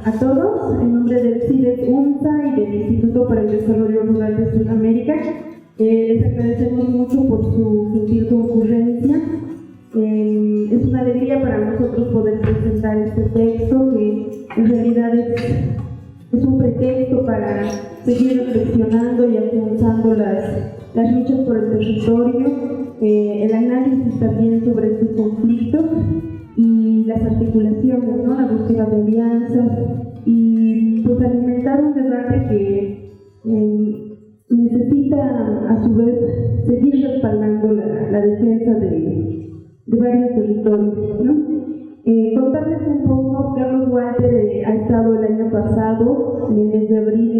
a todos. En nombre del CIDES UNSA y del Instituto para el Desarrollo Rural de Sudamérica, les agradecemos mucho por su gentil concurrencia. Es una alegría para nosotros poder presentar este texto, que en realidad es un pretexto para seguir reflexionando y afianzando las luchas por el territorio, el análisis también sobre estos conflictos y las articulaciones, ¿no? La búsqueda de alianzas y pues alimentar un debate que necesita a su vez seguir respaldando la defensa de varios territorios, ¿no? Contarles un poco. Carlos Walter ha estado el año pasado, en el mes de abril,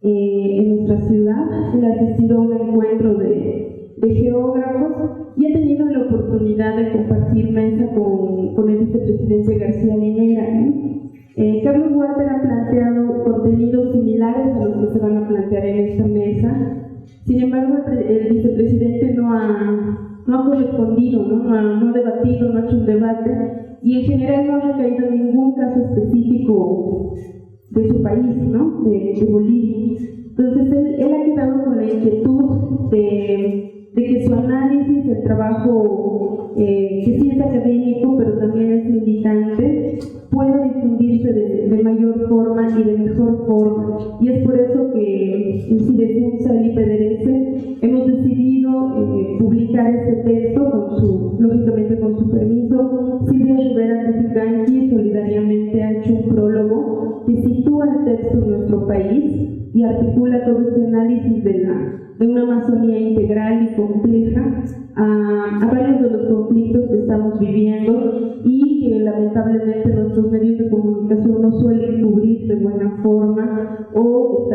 en nuestra ciudad. Él ha asistido a un encuentro de geógrafos y ha tenido la oportunidad de compartir mesa con el vicepresidente García Linera, ¿no? Carlos Walter ha planteado contenidos similares a los que se van a plantear en esta mesa. Sin embargo, el vicepresidente no ha correspondido, no ha debatido, no ha hecho un debate, y en general no ha recaído en ningún caso específico de su país, ¿no? de Bolivia. Entonces él ha quedado con la inquietud de que su análisis, el trabajo que sí es académico pero también es militante, pueda difundirse de mayor forma y de mejor forma. Y es por eso que en CIDES UNSA y PDRS hemos decidido publicar este texto, lógicamente con su permiso. Silvia Rivera Caficanqui solidariamente ha hecho un prólogo que sitúa el texto en nuestro país y articula todo este análisis de una Amazonía integral y compleja a varios de los conflictos que estamos viviendo y que lamentablemente nuestros medios de comunicación no suelen cubrir de buena forma o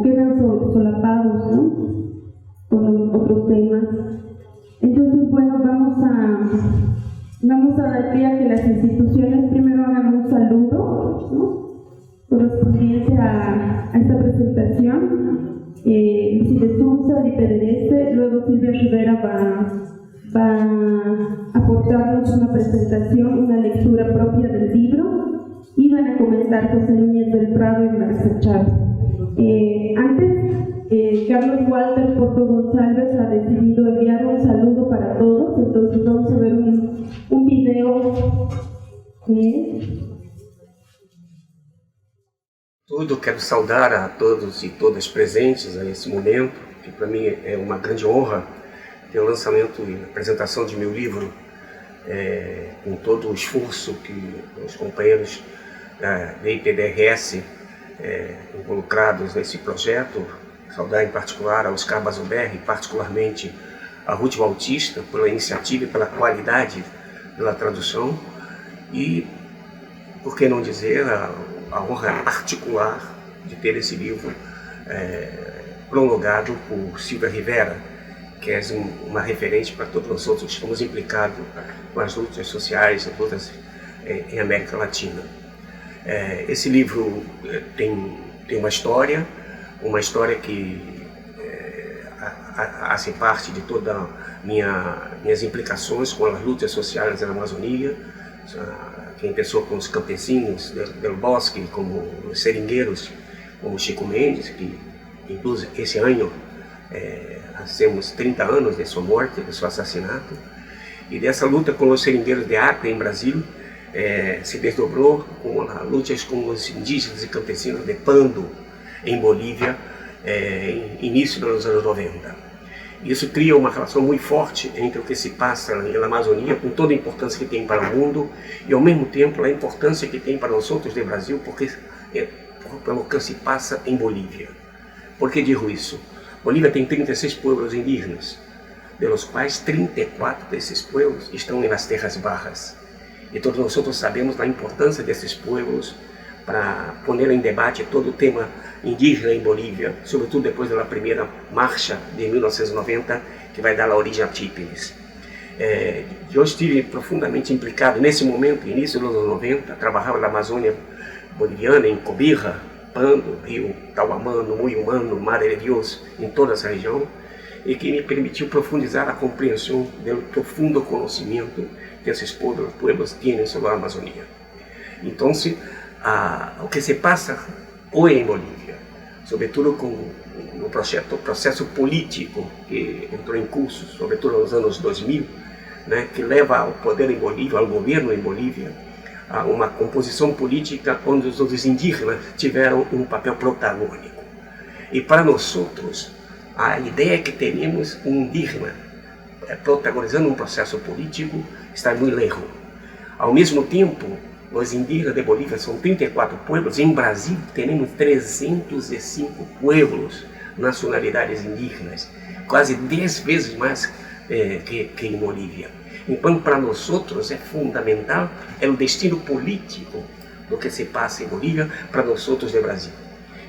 quedan solapados, ¿no? Con otros temas. Entonces, bueno, vamos a dar pie a que las instituciones primero hagan un saludo, ¿no? Correspondiente a esta presentación. CIDES UNSA y PDRS, luego Silvia Rivera va a aportarnos una presentación, una lectura propia del libro, y van a comentar José Núñez del Prado y Marcelo Chávez. Antes, Carlos Walter Porto González ha decidido enviar un saludo para todos, entonces vamos a ver un video. Tudo, quero saudar a todos e todas presentes a esse momento, que para mim é uma grande honra ter o lançamento e a apresentação de meu livro, com todo o esforço que os companheiros da IPDRS involucrados nesse projeto. Saudar em particular a Oscar Bazoberri, particularmente a Ruth Bautista, pela iniciativa e pela qualidade da tradução, e, por que não dizer, a honra particular de ter esse livro prologado por Silvia Rivera, que é uma referente para todos nós outros que estamos implicados com as lutas sociais em América Latina. Esse livro tem uma história que hace parte de todas minhas implicações com as lutas sociais na Amazônia, que começou com os campesinos do bosque, como os seringueiros, como Chico Mendes, que inclusive esse ano hacemos 30 anos de sua morte, de seu assassinato, e dessa luta com os seringueiros de Acre, em Brasil, se desdobrou com as lutas com os indígenas e campesinos de Pando, em Bolívia, início dos anos 90. Isso cria uma relação muito forte entre o que se passa na Amazônia, com toda a importância que tem para o mundo, e ao mesmo tempo a importância que tem para nós outros do Brasil, porque pelo que se passa em Bolívia. Por que digo isso? Bolívia tem 36 pueblos indígenas, dos quais 34 desses pueblos estão nas terras bajas. E todos nós outros sabemos da importância desses pueblos para pôr em debate todo o tema indígena em Bolívia, sobretudo depois da primeira marcha de 1990, que vai dar a origem a Típilis. Eu estive profundamente implicado nesse momento, início dos anos 90, trabalhava na Amazônia boliviana, em Cobija, Pando, Rio Tauamano, Muyumano, Madre de Dios, em toda essa região, e que me permitiu profundizar a compreensão do profundo conhecimento que esses pueblos têm sobre a Amazônia. Então, o que se passa hoje em Bolívia, sobretudo com o processo político que entrou em curso, sobretudo nos anos 2000, né, que leva ao poder em Bolívia, ao governo em Bolívia, a uma composição política onde os indígenas tiveram um papel protagônico. E para nós outros, a ideia que temos um indígena protagonizando um processo político está muito lejos. Ao mesmo tempo, os indígenas de Bolívia são 34 pueblos. Em Brasil, temos 305 pueblos, nacionalidades indígenas, quase 10 vezes mais que em Bolívia. Então, para nós outros, é fundamental o destino político do que se passa em Bolívia para nós outros do Brasil.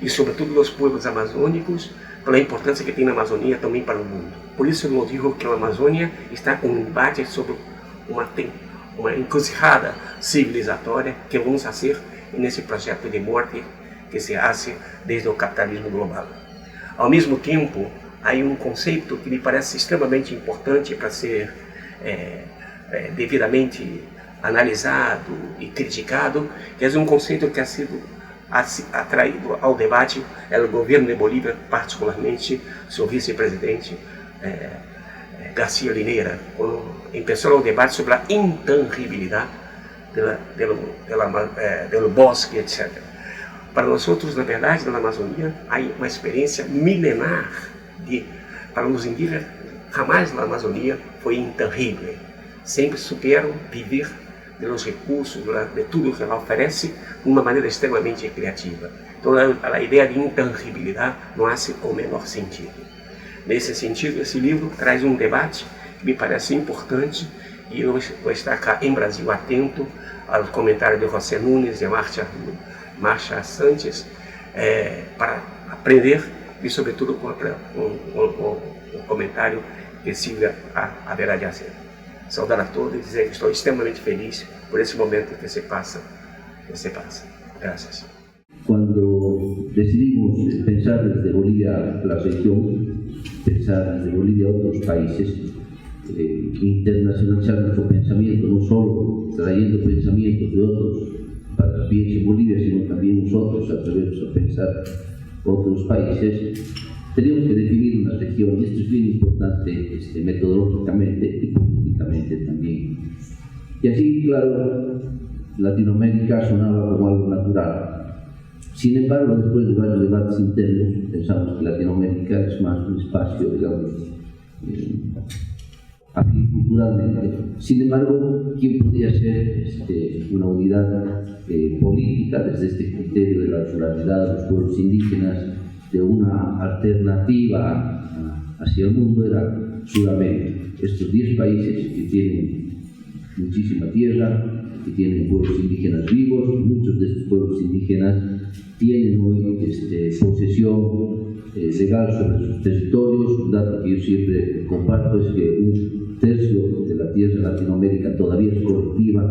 E, sobretudo, os pueblos amazônicos, pela importância que tem na Amazônia também para o mundo. Por isso, eu digo que a Amazônia está com um embate sobre uma encruzilhada civilizatória que vamos fazer nesse projeto de morte que se faz desde o capitalismo global. Ao mesmo tempo, há um conceito que me parece extremamente importante para ser devidamente analisado e criticado, que é um conceito que ha sido atraído ao debate pelo governo de Bolívia, particularmente seu vice-presidente García Linera, quando começou o debate sobre a intangibilidade do bosque, etc. Para nós outros, na verdade, na Amazônia, há uma experiência milenar para os indígenas, jamais na Amazônia foi intangível. Sempre souberam viver dos recursos, de tudo que ela oferece, de uma maneira extremamente criativa. Então, a ideia de intangibilidade não faz o menor sentido. Nesse sentido, esse livro traz um debate que me parece importante e eu vou estar cá em Brasil atento aos comentários de José Nunes e Marcha Sanches para aprender e, sobretudo, com o comentário que Silvia haverá de fazer. Saudar a todos e dizer que estou extremamente feliz por esse momento que se passa. Gracias. Cuando decidimos pensar desde Bolivia la región, pensar desde Bolivia a otros países, internacionalizar nuestro pensamiento, no solo trayendo pensamientos de otros para que piense Bolivia, sino también nosotros atrevernos a pensar otros países, tenemos que definir una región, y esto es bien importante metodológicamente y políticamente también. Y así, claro, Latinoamérica sonaba como algo natural. Sin embargo, después de varios debates internos, pensamos que Latinoamérica es más un espacio, digamos, afín culturalmente. Sin embargo, ¿quién podría ser una unidad política desde este criterio de la pluralidad de los pueblos indígenas, de una alternativa hacia el mundo? Era Sudamérica. Estos 10 países que tienen muchísima tierra, que tienen pueblos indígenas vivos, muchos de estos pueblos indígenas tienen hoy posesión legal sobre sus territorios. Un dato que yo siempre comparto es que 1/3 de la tierra en Latinoamérica todavía es colectiva.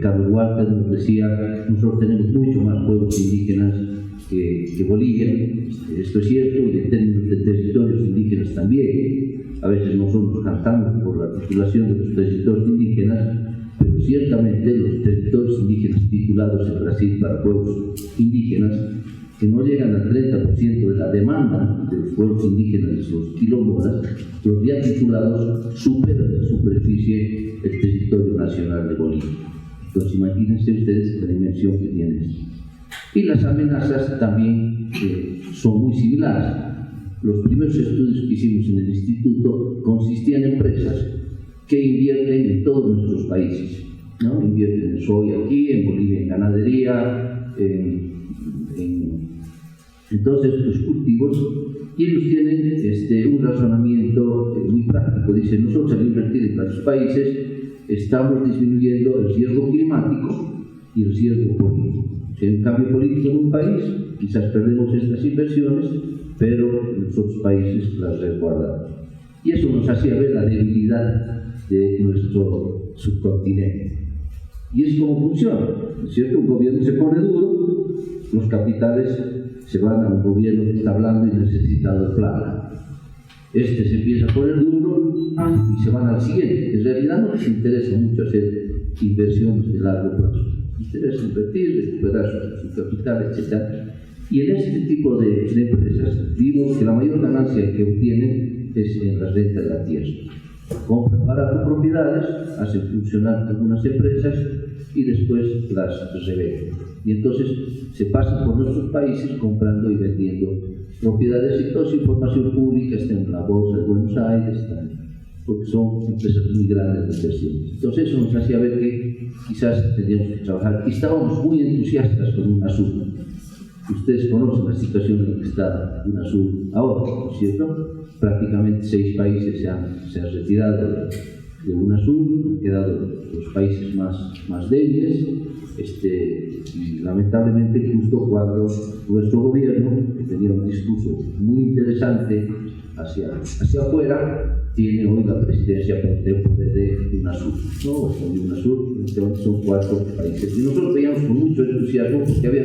Carlos Walker nos decía, nosotros tenemos mucho más pueblos indígenas que Bolivia. Esto es cierto, y en términos de territorios indígenas también. A veces nosotros cantamos por la titulación de los territorios indígenas, pero ciertamente los territorios indígenas titulados en Brasil para pueblos indígenas, que no llegan al 30% de la demanda de los pueblos indígenas de sus quilombolas, los ya titulados superan en superficie el territorio nacional de Bolivia. Entonces imagínense ustedes la dimensión que tiene esto. Y las amenazas también son muy similares. Los primeros estudios que hicimos en el instituto consistían en empresas que invierten en todos nuestros países, ¿no? Invierten en soya aquí, en Bolivia en ganadería, en todos estos cultivos, y ellos tienen un razonamiento muy práctico. Dicen, nosotros al invertir en varios países estamos disminuyendo el riesgo climático y el riesgo político. Si hay un cambio político en un país, quizás perdemos estas inversiones, pero en los otros países las resguardamos. Y eso nos hacía ver la debilidad de nuestro subcontinente. Y es como funciona, ¿no es cierto? Un gobierno se pone duro, los capitales se van a un gobierno que está hablando y necesitado de plata. Se empieza a poner duro y se van al siguiente. En realidad no les interesa mucho hacer inversiones de largo plazo. interesa invertir, recuperar su capital, etc. Y en este tipo de empresas vimos que la mayor ganancia que obtienen es en la renta de la tierra. Compran barato propiedades, hacen funcionar algunas empresas y después las revenden. Y entonces se pasan por nuestros países comprando y vendiendo propiedades, y toda esa información pública está en la Bolsa de Buenos Aires, porque son empresas muy grandes de inversión. Entonces eso nos hacía ver que quizás tendríamos que trabajar. Y estábamos muy entusiastas con UNASUR. Ustedes conocen la situación en la que está UNASUR ahora, ¿no es cierto? Prácticamente 6 países se han retirado de UNASUR, han quedado los países más débiles, y lamentablemente justo cuando nuestro gobierno, que tenía un discurso muy interesante hacia afuera, tiene hoy la presidencia de UNASUR. No, de UNASUR son 4 países. Y nosotros veíamos con mucho entusiasmo porque había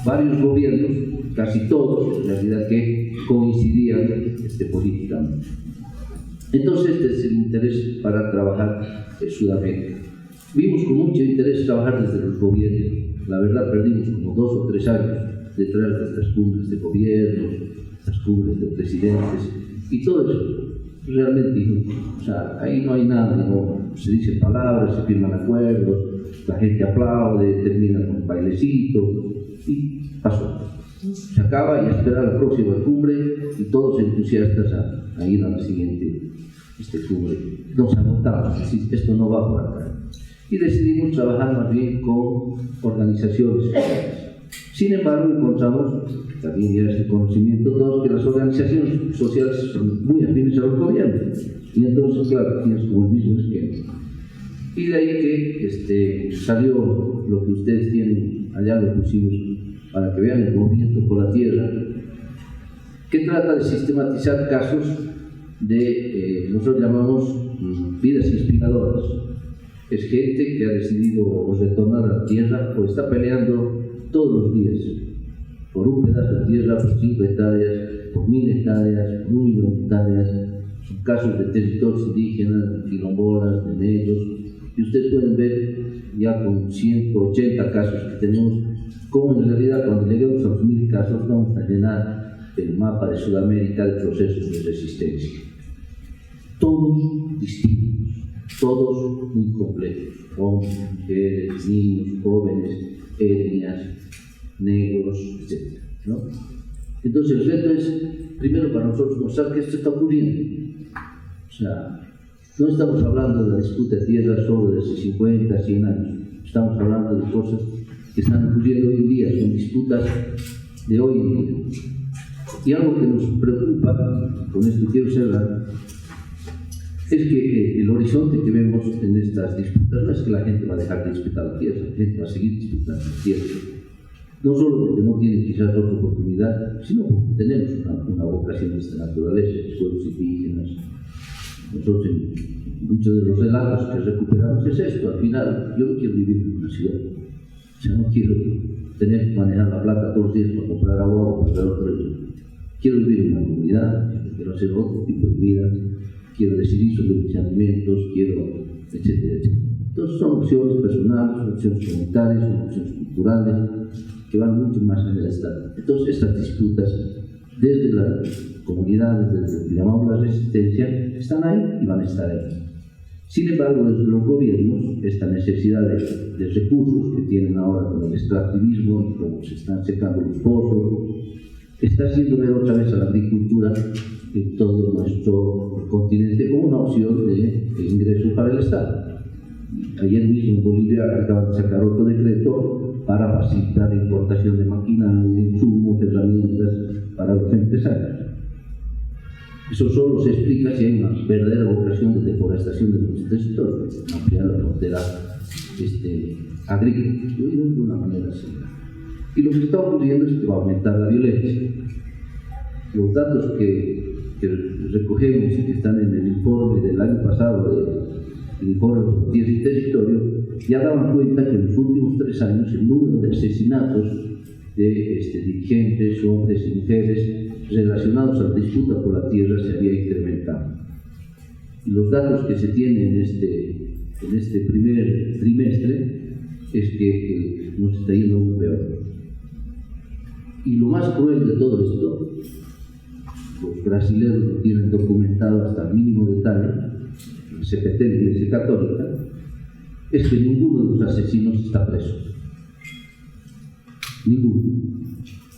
varios gobiernos, casi todos, en realidad, que coincidían políticamente. Entonces, este es el interés para trabajar en Sudamérica. Vimos con mucho interés trabajar desde los gobiernos. La verdad, perdimos como 2 o 3 años detrás de estas cumbres de gobiernos, estas cumbres de presidentes, y todo eso realmente inútil. O sea, ahí no hay nada, no se dicen palabras, se firman acuerdos, la gente aplaude, termina con un bailecito, y pasó. Se acaba y a esperar la próxima cumbre, y todos entusiastas a ir a la siguiente cumbre. Nos agotamos, es decir, esto no va por acá. Y decidimos trabajar más bien con organizaciones sociales. Sin embargo, encontramos, también ya este conocimiento todos, que las organizaciones sociales son muy afines a los gobiernos. Y entonces, claro, tienes como el mismo esquema. Y de ahí que salió lo que ustedes tienen, allá lo pusimos para que vean el movimiento por la tierra, que trata de sistematizar casos de, nosotros llamamos vidas inspiradoras. Es gente que ha decidido retornar a la tierra o está peleando todos los días por un pedazo de tierra, por 5 hectáreas, por 1000 hectáreas, por 1 millón de hectáreas. Son casos de territorios indígenas, de quilombolas, de negros, y ustedes pueden ver ya con 180 casos que tenemos, cómo en realidad cuando lleguemos a los 1000 casos vamos a llenar el mapa de Sudamérica de procesos de resistencia. Todos distintos, todos muy complejos, hombres, mujeres, niños, jóvenes, etnias, negros, etc., ¿no? Entonces el reto es, primero para nosotros, mostrar que esto está ocurriendo. O sea, no estamos hablando de la disputa de tierra solo de hace 50, 100 años. Estamos hablando de cosas que están ocurriendo hoy en día, son disputas de hoy en día. Y algo que nos preocupa, con esto quiero cerrar, es que el horizonte que vemos en estas disputas no es que la gente va a dejar de disputar la tierra, la gente va a seguir disputando la tierra. No solo porque no tienen quizás otra oportunidad, sino porque tenemos una vocación de esta naturaleza, los pueblos indígenas. Nosotros en muchos de los relatos que recuperamos es esto, al final yo no quiero vivir en una ciudad, o sea, no quiero tener que manejar la plata todos los días para comprar agua o comprar otro. Quiero vivir en una comunidad, quiero hacer otro tipo de vida, quiero decidir sobre mis alimentos, quiero, etcétera, etcétera. Entonces son opciones personales, son opciones comunitarias, son opciones culturales, que van mucho más allá del Estado. Entonces estas disputas desde las comunidades, desde lo que llamamos la resistencia, están ahí y van a estar ahí. Sin embargo, desde los gobiernos, esta necesidad de recursos que tienen ahora con el extractivismo y cómo se están secando los pozos, está haciendo ver otra vez a la agricultura en todo nuestro continente como una opción de ingresos para el Estado. Ayer mismo en Bolivia acaban de sacar otro decreto para facilitar la importación de maquinaria, insumos, herramientas para los empresarios. Eso solo se explica si hay una verdadera vocación de deforestación de nuestro territorio, ampliar la frontera agrícola, yo digo de una manera así. Y lo que está ocurriendo es que va a aumentar la violencia. Los datos que recogemos y que están en el informe del año pasado, el informe de Tierra y Territorio, ya daban cuenta que en los últimos 3 años el número de asesinatos de dirigentes, hombres y mujeres relacionados a la disputa por la tierra se había incrementado. Y los datos que se tienen en este primer trimestre es que nos está yendo aún peor. Y lo más cruel de todo esto, los brasileños lo tienen documentado hasta el mínimo detalle, el CPT, la Iglesia Católica, es que ninguno de los asesinos está preso. Ninguno.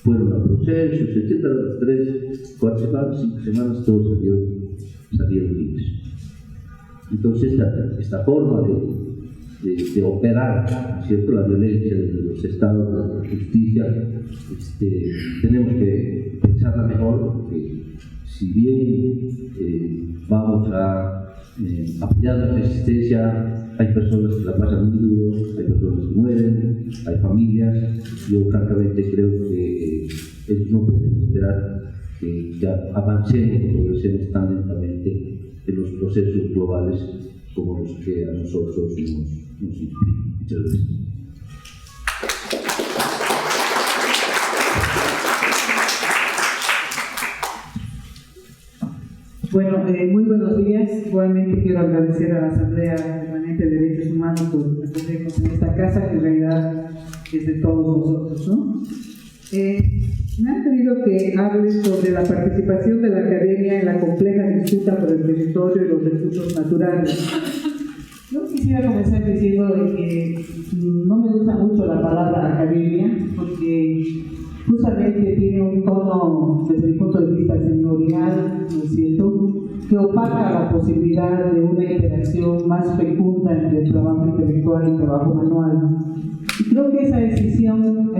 Fueron a procesos, etc. 3, 4 semanas, 5 semanas, todos salieron libres. Entonces, esta forma de operar, ¿cierto?, la violencia de los estados de justicia, tenemos que pensarla mejor, porque si bien vamos a apoyar la resistencia, hay personas que la pasan muy duro, hay personas que mueren, hay familias. Yo francamente creo que ellos no pueden esperar que avancemos o progresemos tan lentamente en los procesos globales como los que a nosotros nos inspiran. Muchas gracias. Bueno, muy buenos días. Igualmente quiero agradecer a la Asamblea Permanente de Derechos Humanos por acogernos en esta casa, que en realidad es de todos nosotros, ¿no? Me han pedido que hable sobre la participación de la academia en la compleja disputa por el territorio y los recursos naturales. Yo quisiera comenzar diciendo que no me gusta mucho la palabra academia, porque justamente tiene un tono, desde mi punto de vista, señorial, ¿no es cierto?, que opaca la posibilidad de una interacción más fecunda entre el trabajo intelectual y el trabajo manual. Y creo que esa decisión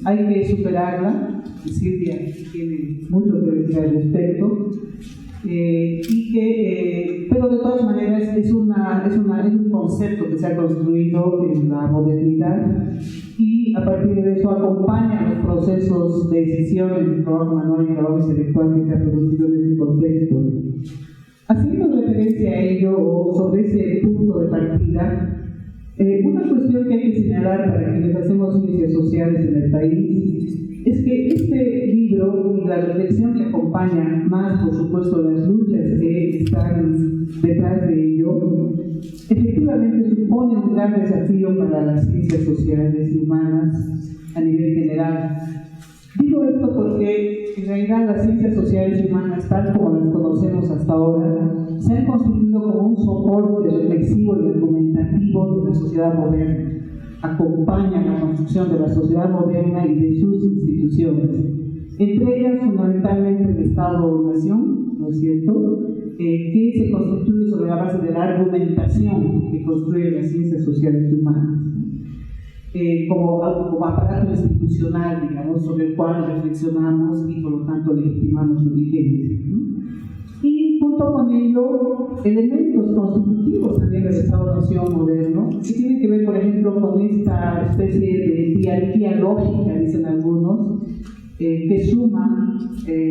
hay que superarla, y Silvia tiene mucho que decir al respecto, pero de todas maneras es un concepto que se ha construido en la modernidad, y a partir de eso acompaña los procesos de decisión en el trabajo manual y el trabajo intelectual que se ha producido en este contexto. Haciendo referencia a ello, o sobre ese punto de partida, una cuestión que hay que señalar para quienes hacemos ciencias sociales en el país es que este libro y la reflexión que acompaña, más por supuesto las luchas que están detrás de ello, efectivamente supone un gran desafío para las ciencias sociales y humanas a nivel general. Digo esto porque en realidad las ciencias sociales y humanas, tal como las conocemos hasta ahora, se han constituido como un soporte reflexivo y argumentativo de la sociedad moderna. Acompañan la construcción de la sociedad moderna y de sus instituciones, entre ellas fundamentalmente el Estado-nación, ¿no es cierto?, que se constituye sobre la base de la argumentación que construyen las ciencias sociales y humanas, como aparato institucional, digamos, sobre el cual reflexionamos y por lo tanto legitimamos su vigencia, ¿no? Y junto con ello, elementos constitutivos también del Estado-nación moderno, que tienen que ver, por ejemplo, con esta especie de diarquía lógica, dicen algunos, que suman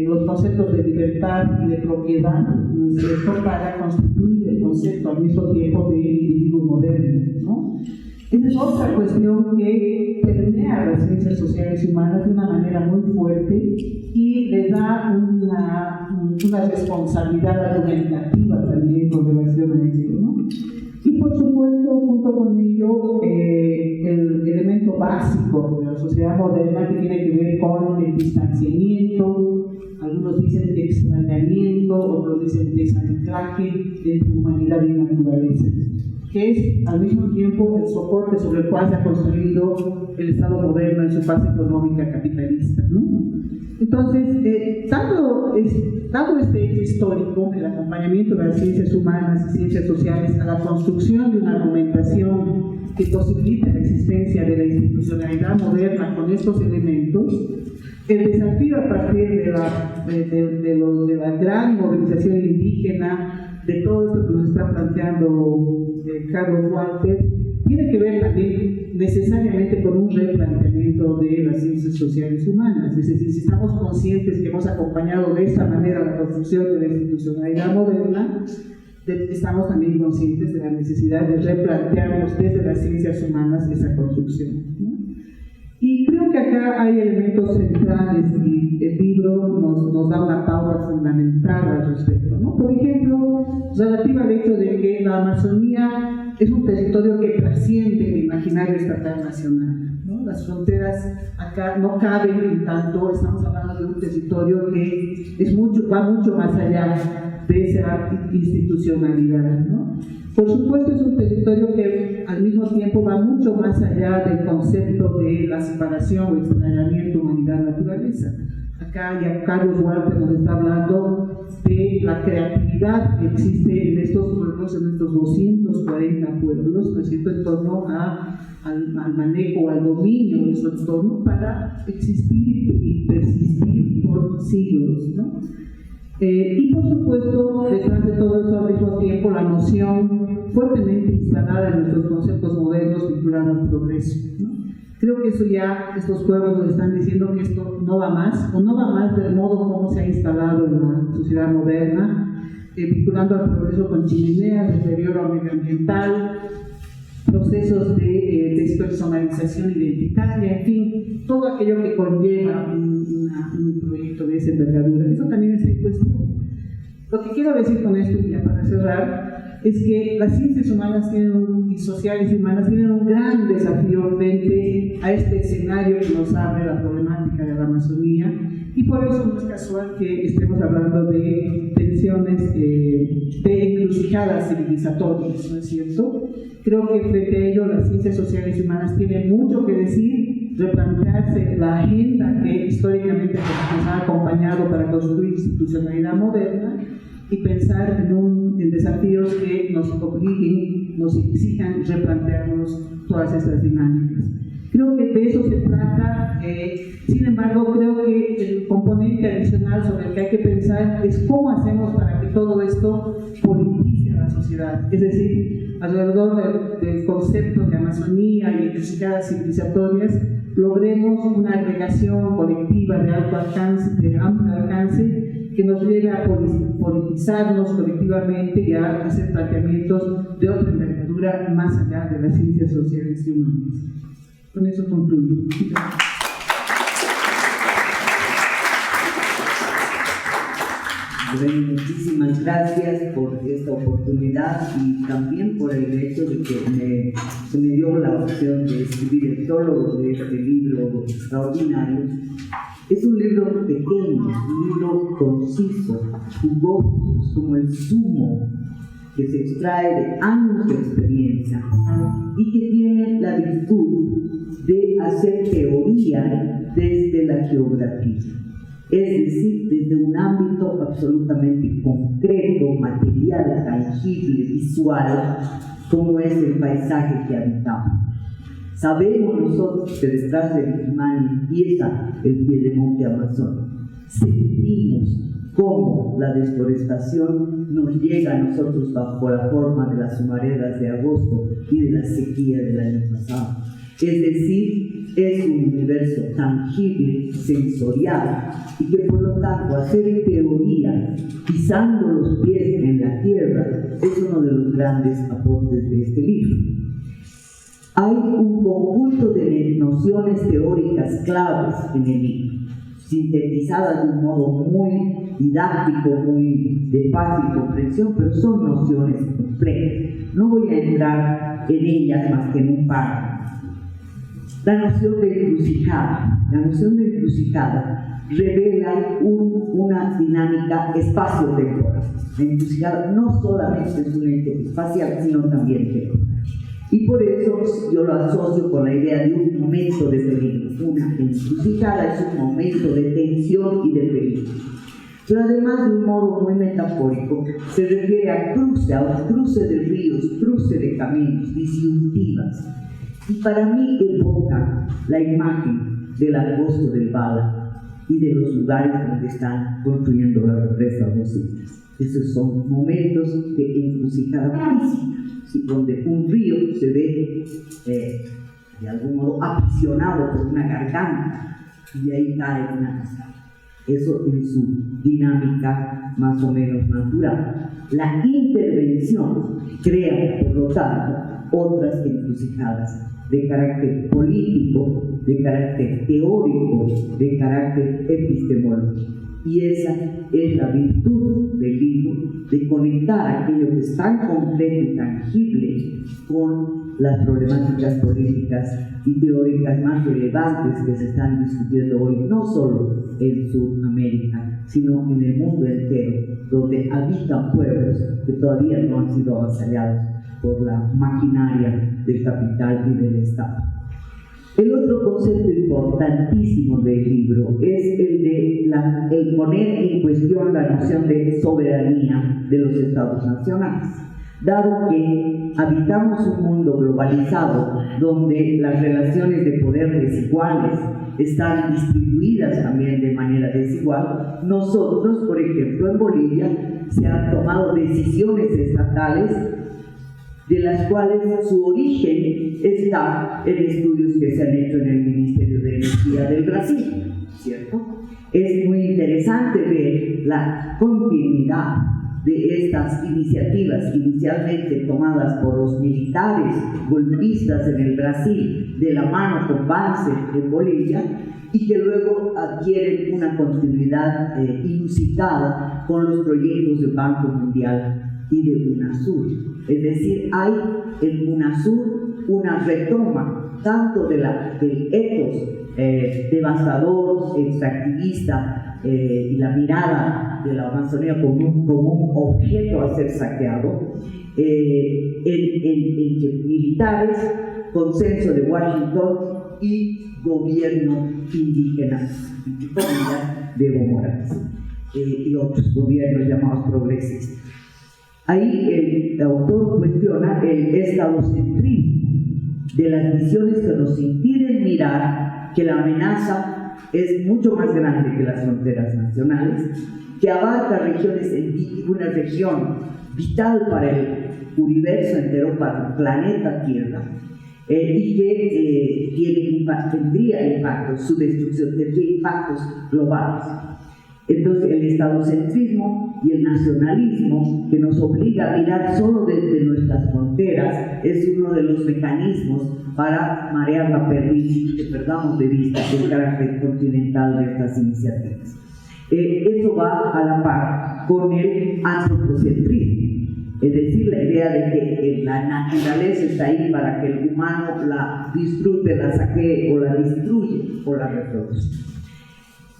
los conceptos de libertad y de propiedad, ¿no es cierto?, para constituir el concepto al mismo tiempo de individuo moderno, ¿no? Esa es otra cuestión que permea las ciencias sociales y humanas de una manera muy fuerte y le da una responsabilidad argumentativa también con relación a esto, ¿no? Y por supuesto, junto con ello, el elemento básico de la sociedad moderna que tiene que ver con el distanciamiento, algunos dicen extrañamiento, otros dicen desanclaje entre humanidad y naturaleza, que es al mismo tiempo el soporte sobre el cual se ha construido el Estado moderno en su fase económica capitalista, ¿no? Entonces, dado este hecho histórico, el acompañamiento de las ciencias humanas y ciencias sociales a la construcción de una argumentación que posibilita la existencia de la institucionalidad moderna con estos elementos, el desafío a partir de la gran movilización indígena, de todo esto que nos está planteando Carlos Walter, tiene que ver también necesariamente con un replanteamiento de las ciencias sociales humanas. Es decir, si estamos conscientes que hemos acompañado de esta manera la construcción de la institucionalidad moderna, estamos también conscientes de la necesidad de replantearnos desde las ciencias humanas esa construcción, ¿no? Y creo que acá hay elementos centrales y el libro nos da una pauta fundamental al respecto, ¿no? Por ejemplo, relativa al hecho de que la Amazonía es un territorio que trasciende el imaginario estatal nacional, ¿no? Las fronteras acá no caben en tanto, estamos hablando de un territorio que va mucho más allá de esa institucionalidad, ¿no? Por supuesto, es un territorio que al mismo tiempo va mucho más allá del concepto de la separación o extrañamiento humanidad-naturaleza. Acá ya Carlos Walter nos está hablando de la creatividad que existe en estos pueblos, en estos 240 pueblos, ¿no es cierto?, en torno al manejo, al dominio de su entorno para existir y persistir por siglos, ¿no? Y por supuesto, detrás de todo eso al mismo tiempo la noción fuertemente instalada en nuestros conceptos modernos vinculada al progreso, ¿no? Creo que eso ya, estos pueblos nos están diciendo que esto no va más, o no va más del modo como se ha instalado en la sociedad moderna, vinculando al progreso con chimeneas, deterioro medioambiental, procesos de despersonalización identitaria, en fin, todo aquello que conlleva un proyecto de esa envergadura. Eso también está en cuestión. Lo que quiero decir con esto, ya para cerrar, es que las ciencias humanas y sociales y humanas tienen un gran desafío frente a este escenario que nos abre la problemática de la Amazonía, y por eso no es casual que estemos hablando de tensiones, de encrucijadas civilizatorias, ¿no es cierto? Creo que frente a ello las ciencias sociales y humanas tienen mucho que decir, replantearse la agenda que históricamente nos ha acompañado para construir institucionalidad moderna, y pensar en desafíos que nos obliguen, nos exijan replantearnos todas estas dinámicas. Creo que de eso se trata. Sin embargo, creo que el componente adicional sobre el que hay que pensar es cómo hacemos para que todo esto politice a la sociedad. Es decir, alrededor del concepto de Amazonía y encrucijadas civilizatorias, logremos una agregación colectiva de alto alcance, de amplio alcance, que nos lleve a politizarnos colectivamente y a hacer planteamientos de otra envergadura más allá de las ciencias sociales y humanas. Con eso concluyo. Bueno, muchísimas gracias por esta oportunidad y también por el hecho de que se me dio la opción de escribir el prólogo de este libro extraordinario. Es un libro pequeño, un libro conciso, jugoso, como el zumo que se extrae de años de experiencia y que tiene la virtud de hacer teoría desde la geografía. Es decir, desde un ámbito absolutamente concreto, material, tangible, visual, como es el paisaje que habitamos. Sabemos nosotros que detrás del Quilimani empieza el piedemonte amazónico. Sentimos cómo la desforestación nos llega a nosotros bajo la forma de las humaredas de agosto y de la sequía del año pasado. Es decir, es un universo tangible, sensorial, y que por lo tanto hacer teoría pisando los pies en la tierra es uno de los grandes aportes de este libro. Hay un conjunto de nociones teóricas claves en el libro, sintetizadas de un modo muy didáctico, muy de fácil comprensión, pero son nociones complejas. No voy a entrar en ellas más que en un par. La noción de encrucijada revela una dinámica espacio-temporal. La encrucijada no solamente es un ente espacial, sino también temporal. Y por eso yo lo asocio con la idea de un momento de peligro. Una encrucijada es un momento de tensión y de peligro. Pero además, de un modo muy metafórico, se refiere a un cruce de ríos, cruce de caminos, disyuntivas. Y para mí evoca la imagen del angosto del Bala y de los lugares donde están construyendo la represa los indios. Esos son momentos de encrucijada física, donde un río se ve de algún modo aprisionado por una garganta y ahí cae una cascada. Eso en su dinámica más o menos natural. La intervención crea, por lo tanto, otras encrucijadas de carácter político, de carácter teórico, de carácter epistemológico. Y esa es la virtud del libro, de conectar aquello que es tan concreto y tangible con las problemáticas políticas y teóricas más relevantes que se están discutiendo hoy, no solo en Sudamérica, sino en el mundo entero, donde habitan pueblos que todavía no han sido avasallados por la maquinaria del capital y del Estado. El otro concepto importantísimo del libro es el de el poner en cuestión la noción de soberanía de los estados nacionales, dado que habitamos un mundo globalizado donde las relaciones de poder desiguales están distribuidas también de manera desigual. Nosotros, por ejemplo, en Bolivia se han tomado decisiones estatales de las cuales su origen está en estudios que se han hecho en el Ministerio de Energía del Brasil, ¿cierto? Es muy interesante ver la continuidad de estas iniciativas inicialmente tomadas por los militares golpistas en el Brasil de la mano con Banzer en Bolivia, y que luego adquieren una continuidad inusitada con los proyectos del Banco Mundial y de UNASUR. Es decir, hay en UNASUR una retoma tanto del ethos devastador, extractivista, y la mirada de la Amazonía como un objeto a ser saqueado, en militares, consenso de Washington y gobierno indígena de Evo Morales y otros gobiernos llamados progresistas. Ahí el autor cuestiona el estadocentrismo de las visiones que nos impiden mirar que la amenaza es mucho más grande que las fronteras nacionales, que abarca regiones, una región vital para el universo entero, para el planeta Tierra, y que tendría impactos, su destrucción tendría impactos globales. Entonces el estadocentrismo y el nacionalismo, que nos obliga a mirar solo desde nuestras fronteras, es uno de los mecanismos para marear la perdiz y que perdamos de vista el carácter continental de estas iniciativas. Eso va a la par con el antropocentrismo, es decir, la idea de que la naturaleza está ahí para que el humano la disfrute, la saquee o la destruye o la reproduzca.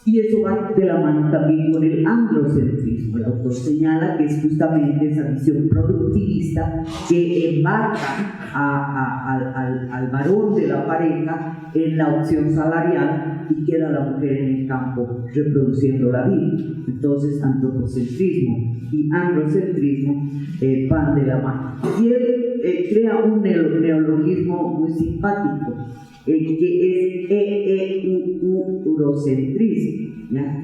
Y eso va de la mano también con el androcentrismo. El autor señala que es justamente esa visión productivista que embarca al varón de la pareja en la opción salarial y queda la mujer en el campo reproduciendo la vida. Entonces, antropocentrismo y androcentrismo van de la mano. Y él crea un neologismo muy simpático, que es eurocentrismo,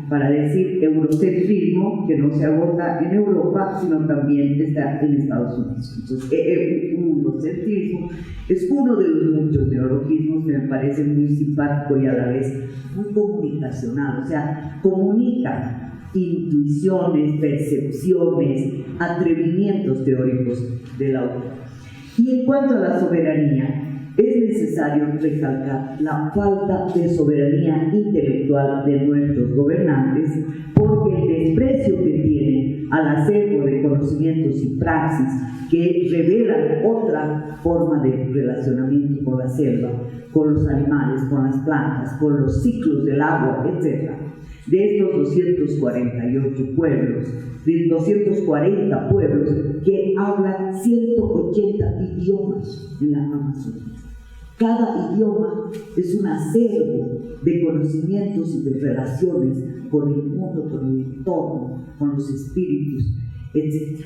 para decir eurocentrismo que no se agota en Europa, sino también está en Estados Unidos. Entonces, eurocentrismo es uno de los muchos neologismos que me parece muy simpático y a la vez muy comunicacional, o sea, comunica intuiciones, percepciones, atrevimientos teóricos del autor. Y en cuanto a la soberanía, es necesario recalcar la falta de soberanía intelectual de nuestros gobernantes, porque el desprecio que tienen al acervo de conocimientos y praxis que revelan otra forma de relacionamiento con la selva, con los animales, con las plantas, con los ciclos del agua, etc. De estos 248 pueblos, de 240 pueblos que hablan 180 idiomas en la Amazonía. Cada idioma es un acervo de conocimientos y de relaciones con el mundo, con el entorno, con los espíritus, etc.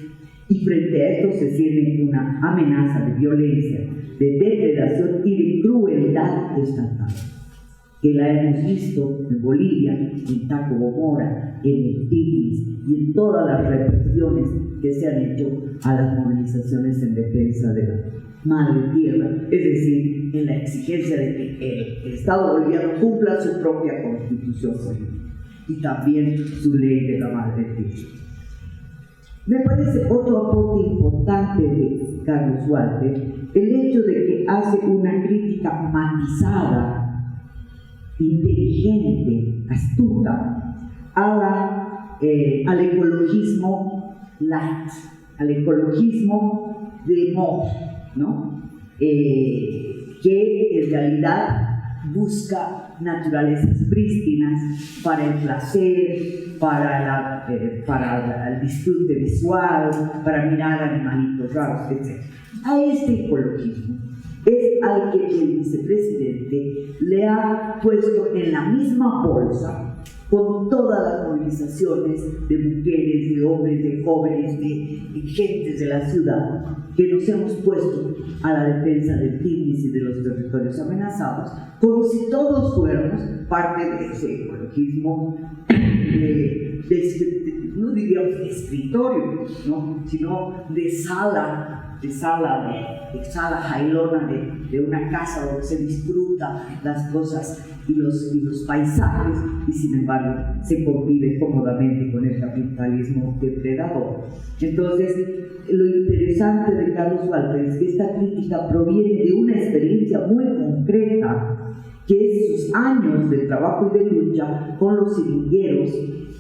Y frente a esto se siente una amenaza de violencia, de depredación y de crueldad estatal, que la hemos visto en Bolivia, en Tacobomora, en el Tigris y en todas las represiones que se han hecho a las movilizaciones en defensa de la madre tierra, es decir, en la exigencia de que el Estado boliviano cumpla su propia constitución y también su ley de la madre tierra. Me parece otro aporte importante de Carlos Walter el hecho de que hace una crítica matizada, inteligente, astuta a la al ecologismo light, al ecologismo de moda, ¿no? Que en realidad busca naturalezas prístinas para el placer, para el disfrute visual, para mirar animalitos raros, etc. A este ecologismo es al que el vicepresidente le ha puesto en la misma bolsa con todas las movilizaciones de mujeres, de hombres, de jóvenes, de gentes de la ciudad, que nos hemos puesto a la defensa del TIGNIS y de los territorios amenazados, como si todos fuéramos parte de ese ecologismo, no diríamos de escritorio, ¿no? Sino de sala jailona de una casa donde se disfruta las cosas y los paisajes, y sin embargo se convive cómodamente con el capitalismo depredador. Entonces, lo interesante de Carlos Walker es que esta crítica proviene de una experiencia muy concreta, que es sus años de trabajo y de lucha con los seringueros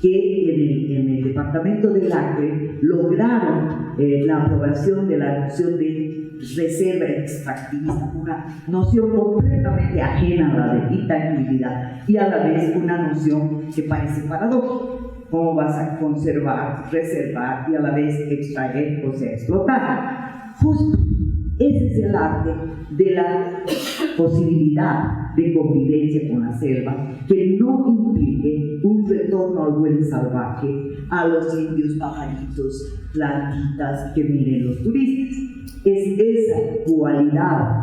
que en el departamento del Acre lograron la aprobación de la noción de reserva extractivista, una noción completamente ajena a la de intangibleidad y a la vez una noción que parece paradójica. ¿Cómo vas a conservar, reservar y a la vez extraer, o sea, explotar? Justo ese es el arte de la posibilidad de convivencia con la selva, que no implique un retorno al buen salvaje, a los indios, pajaritos, plantitas que miren los turistas. Es esa cualidad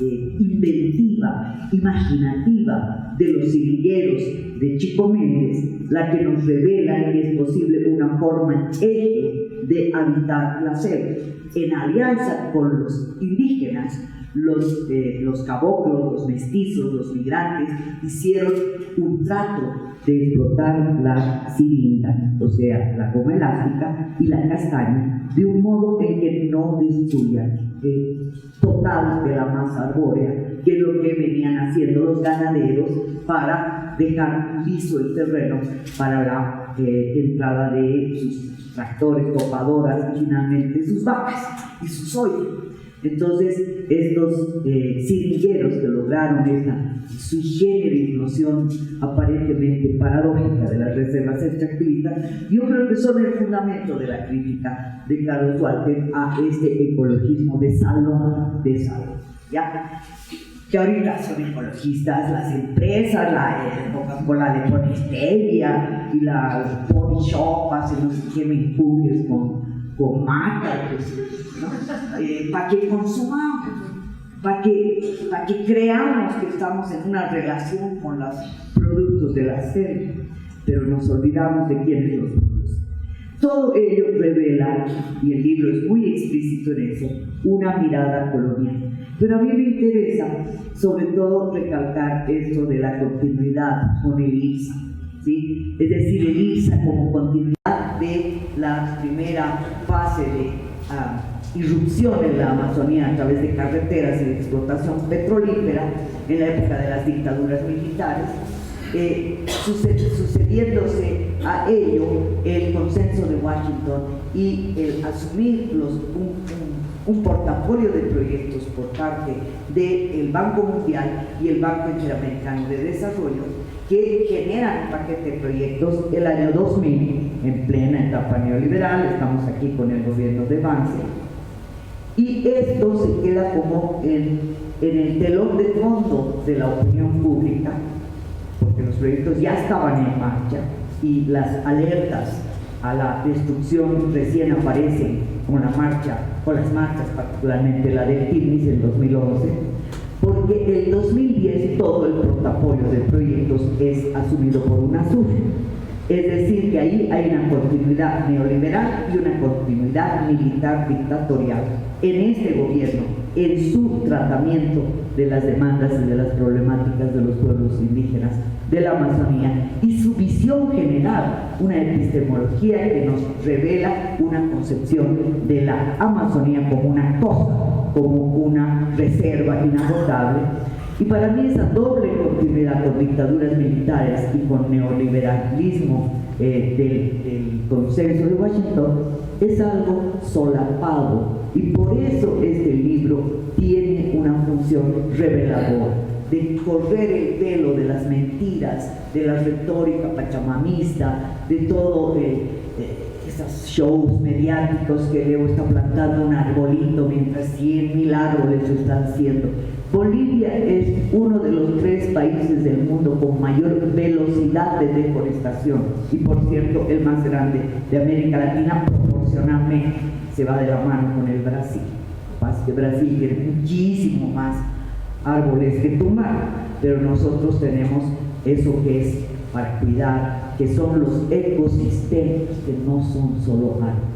inventiva, imaginativa de los seringueros de Chico Méndez la que nos revela que es posible una forma eje de habitar la selva, en alianza con los indígenas. Los caboclos, los mestizos, los migrantes hicieron un trato de explotar la siringa, o sea, la goma elástica y la castaña, de un modo en que no destruyan el total de la masa arbórea, que es lo que venían haciendo los ganaderos para dejar liso el terreno para la entrada de sus tractores, topadoras y finalmente sus vacas y su soya. Entonces, estos seringueros que lograron esta sui generis noción aparentemente paradójica de las reservas extractivistas, yo creo que son el fundamento de la crítica de Carlos Walker a este ecologismo de salón, ¿ya? Que ahorita son ecologistas las empresas, la Coca-Cola le pone stevia y la Body Shop hace no sé qué menjurjes con maca, ¿no? Para que consumamos, para que creamos que estamos en una relación con los productos de la selva, pero nos olvidamos de quiénes los producen. Todo ello revela, y el libro es muy explícito en eso, una mirada colonial. Pero a mí me interesa sobre todo recalcar esto de la continuidad con el IRSA, ¿sí? Es decir, el IRSA como continuidad de la primera fase de irrupción en la Amazonía a través de carreteras y de explotación petrolífera en la época de las dictaduras militares, sucediéndose a ello el consenso de Washington y el asumir un portafolio de proyectos por parte del Banco Mundial y el Banco Interamericano de Desarrollo, que generan un paquete de proyectos el año 2000, en plena etapa neoliberal. Estamos aquí con el gobierno de Vance, y esto se queda como en el telón de fondo de la opinión pública, porque los proyectos ya estaban en marcha y las alertas a la destrucción recién aparecen con las marchas, particularmente la del TIGNIS en 2011, porque en 2010 todo el portafolio de proyectos es asumido por UNASUR. Es decir, que ahí hay una continuidad neoliberal y una continuidad militar dictatorial en este gobierno, en su tratamiento de las demandas y de las problemáticas de los pueblos indígenas de la Amazonía, y su visión general, una epistemología que nos revela una concepción de la Amazonía como una cosa, como una reserva inagotable. Y para mí esa doble continuidad con dictaduras militares y con neoliberalismo del consenso de Washington, es algo solapado, y por eso este libro tiene una función reveladora, de correr el velo de las mentiras, de la retórica pachamamista, de todo esos shows mediáticos que Leo está plantando un arbolito mientras 100.000 árboles se están haciendo. Bolivia es uno de los 3 países del mundo con mayor velocidad de deforestación, y por cierto el más grande de América Latina, proporcionalmente se va de la mano con el Brasil. Pasa que Brasil tiene muchísimo más árboles que tumbar, pero nosotros tenemos eso que es para cuidar, que son los ecosistemas, que no son solo árboles.